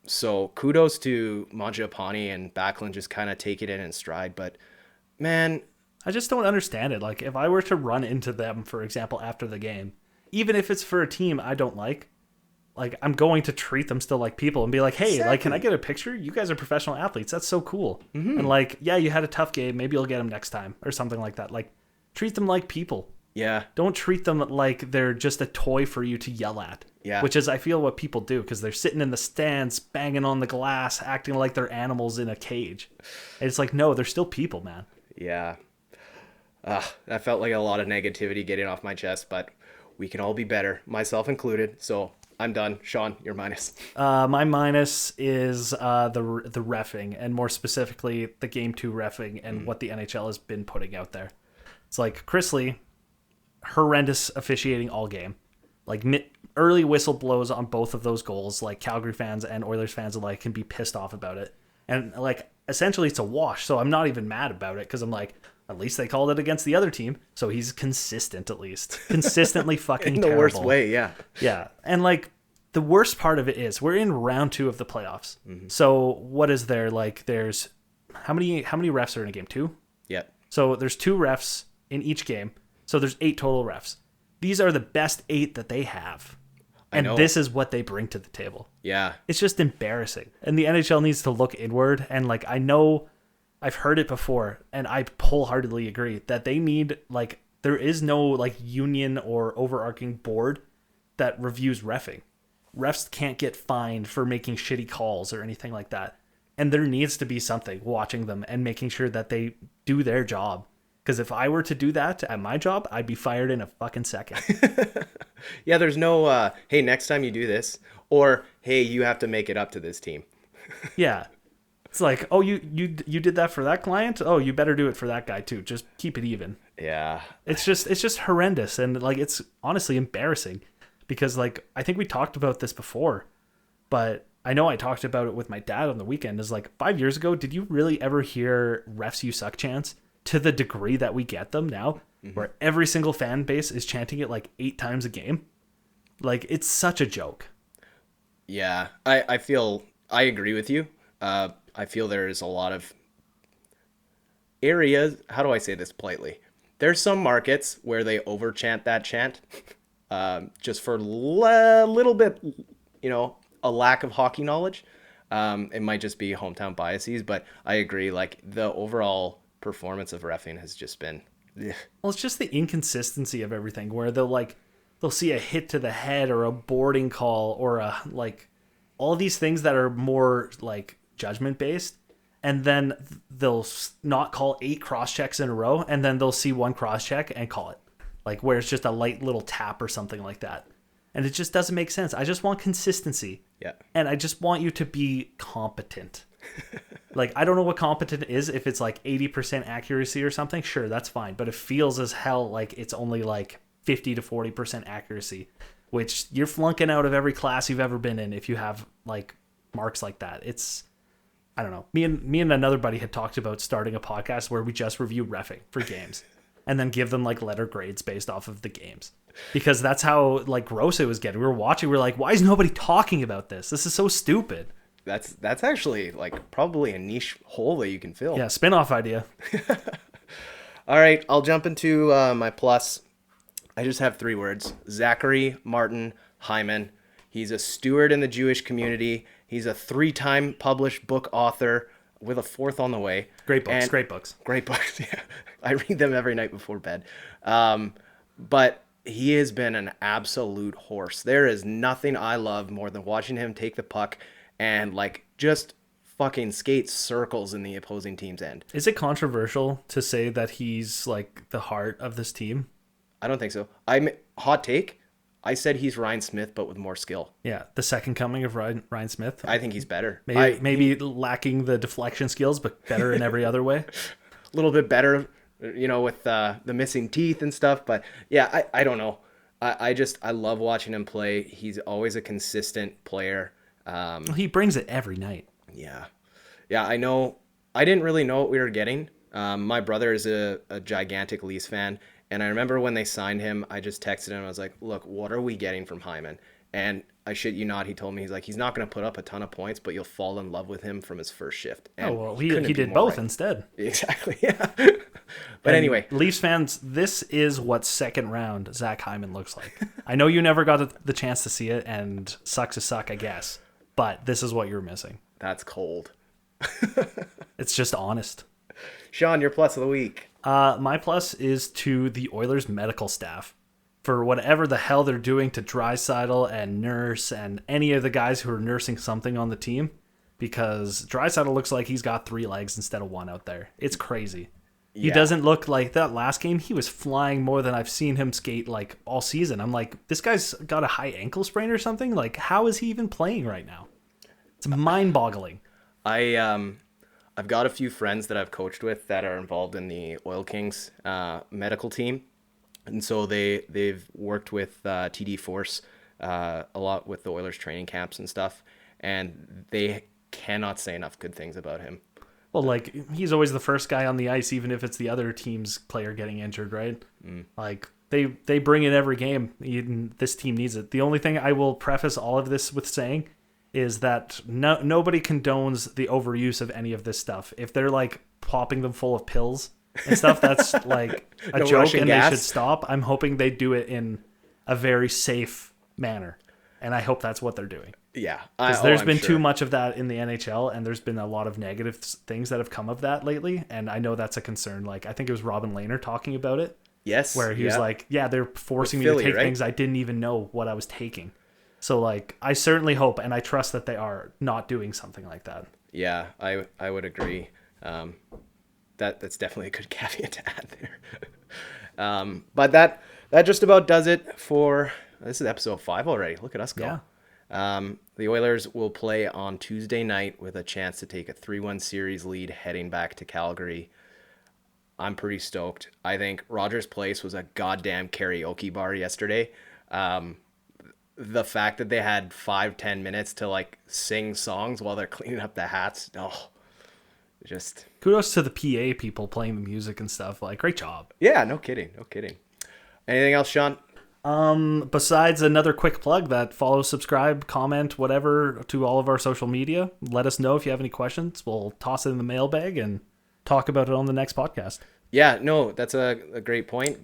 So kudos to Mangiapane and Backlund just kind of take it in stride. But, man,
I just don't understand it. Like, if I were to run into them, for example, after the game, even if it's for a team I don't like, I'm going to treat them still like people and be like, hey,
exactly.
like, can I get a picture? You guys are professional athletes. That's so cool. And like, yeah, you had a tough game. Maybe you'll get them next time or something like that. Like, treat them like people.
Yeah.
Don't treat them like they're just a toy for you to yell at.
Yeah.
Which is, I feel, what people do, because they're sitting in the stands, banging on the glass, acting like they're animals in a cage. And it's like, no, they're still people, man.
Yeah. That felt like a lot of negativity getting off my chest, but we can all be better, myself included. So I'm done. Sean, your minus.
My minus is the reffing, and more specifically, the Game 2 reffing and what the NHL has been putting out there. It's like, Chris Lee, horrendous officiating all game. Like, early whistle blows on both of those goals. Like, Calgary fans and Oilers fans alike can be pissed off about it. And, like, essentially it's a wash. So I'm not even mad about it, because I'm like, at least they called it against the other team. So he's consistent, at least. Consistently fucking
in the
terrible.
worst way, yeah.
Yeah. And, like, the worst part of it is we're in round 2 of the playoffs. So what is there? Like, there's how many refs are in a game? 2?
Yeah.
So there's 2 refs in each game. So there's 8 total refs. These are the best 8 that they have. And this is what they bring to the table.
Yeah.
It's just embarrassing. And the NHL needs to look inward. And, like, I know I've heard it before, and I wholeheartedly agree that they need, like, there is no, like, union or overarching board that reviews reffing. Refs can't get fined for making shitty calls or anything like that. And there needs to be something watching them and making sure that they do their job. Because if I were to do that at my job, I'd be fired in a fucking second.
Yeah, there's no, hey, next time you do this, or, hey, you have to make it up to this team.
Yeah. It's like, oh, you did that for that client? Oh, you better do it for that guy too. Just keep it even.
Yeah.
It's just horrendous. And, like, it's honestly embarrassing. Because, like, I think we talked about this before, but I know I talked about it with my dad on the weekend. Is like, 5 years ago, did you really ever hear refs you suck chants to the degree that we get them now, where every single fan base is chanting it like 8 times a game? Like, it's such a joke.
Yeah, I agree with you. I feel there's a lot of areas, how do I say this politely? There's some markets where they over chant that chant. Just for a little bit, a lack of hockey knowledge. It might just be hometown biases, but I agree. Like, the overall performance of reffing has just been. Ugh.
Well, it's just the inconsistency of everything, where they'll see a hit to the head or a boarding call or all these things that are more like judgment based, and then they'll not call 8 cross checks in a row, and then they'll see 1 cross check and call it. Like, where it's just a light little tap or something like that. And it just doesn't make sense. I just want consistency.
Yeah.
And I just want you to be competent. Like, I don't know what competent is. If it's like 80% accuracy or something, sure, that's fine. But it feels as hell like it's only like 50 to 40% accuracy, which you're flunking out of every class you've ever been in if you have, like, marks like that. It's, I don't know. Me and another buddy had talked about starting a podcast where we just review reffing for games. and then give them like letter grades based off of the games. Because that's how like gross it was getting. We were watching, we were like, why is nobody talking about this? This is so stupid.
That's actually like probably a niche hole that you can fill.
Yeah, spin-off idea.
All right, I'll jump into my plus. I just have 3 words. Zachary Martin Hyman. He's a steward in the Jewish community. He's a 3-time published book author with a 4th on the way.
Great books,
And
great books.
Great books, yeah. I read them every night before bed. But he has been an absolute horse. There is nothing I love more than watching him take the puck and like just fucking skate circles in the opposing team's end.
Is it controversial to say that he's like the heart of this team?
I don't think so. Hot take. I said he's Ryan Smith, but with more skill.
Yeah, the second coming of Ryan Smith.
I think he's better.
Maybe lacking the deflection skills, but better in every other way.
A little bit better, with the missing teeth and stuff. But yeah, I don't know. I love watching him play. He's always a consistent player.
He brings it every night.
Yeah. I know. I didn't really know what we were getting. My brother is a gigantic Leafs fan. And I remember when they signed him, I just texted him. I was like, look, what are we getting from Hyman? And I shit you not, he told me, he's not going to put up a ton of points, but you'll fall in love with him from his first shift. And
he did both instead.
Exactly, yeah. But anyway.
Leafs fans, this is what second round Zach Hyman looks like. I know you never got the chance to see it, and sucks to suck, I guess. But this is what you're missing.
That's cold.
It's just honest.
Sean, your plus of the week.
My plus is to the Oilers medical staff for whatever the hell they're doing to Draisaitl and Nurse and any of the guys who are nursing something on the team, because Draisaitl looks like he's got 3 legs instead of 1 out there. It's crazy. Yeah. He doesn't look like that last game. He was flying more than I've seen him skate like all season. I'm like, this guy's got a high ankle sprain or something. Like, how is he even playing right now? It's mind-boggling.
I've got a few friends that I've coached with that are involved in the Oil Kings medical team. And so they've worked with TD Force a lot with the Oilers training camps and stuff. And they cannot say enough good things about him.
Well, like, he's always the first guy on the ice, even if it's the other team's player getting injured, right? Like, they bring it every game. This team needs it. The only thing I will preface all of this with saying is that nobody condones the overuse of any of this stuff. If they're like popping them full of pills and stuff, that's like a joke and gas. They should stop. I'm hoping they do it in a very safe manner. And I hope that's what they're doing.
Yeah.
Because there's been too much of that in the NHL, and there's been a lot of negative things that have come of that lately. And I know that's a concern. Like, I think it was Robin Lehner talking about it.
Yes.
Where he was like, yeah, they're forcing me to take things I ddidn't even know what I was taking. So, like, I certainly hope and I trust that they are not doing something like that.
Yeah, I would agree. That's definitely a good caveat to add there. But that just about does it for... This is episode 5 already. Look at us go. Yeah. The Oilers will play on Tuesday night with a chance to take a 3-1 series lead heading back to Calgary. I'm pretty stoked. I think Rogers Place was a goddamn karaoke bar yesterday. The fact that they had 5-10 minutes to like sing songs while they're cleaning up the hats. Just
kudos to the PA people playing the music and stuff. Like, great job.
Yeah, no kidding. Anything else, Sean?
Besides another quick plug that follow, subscribe, comment, whatever to all of our social media. Let us know if you have any questions. We'll toss it in the mailbag and talk about it on the next podcast.
Yeah, no, that's a great point.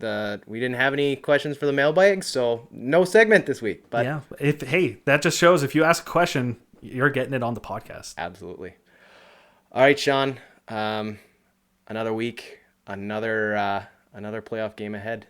We didn't have any questions for the mailbag, so no segment this week. But
yeah, that just shows if you ask a question, you're getting it on the podcast.
Absolutely. All right, Sean. Another week, another playoff game ahead.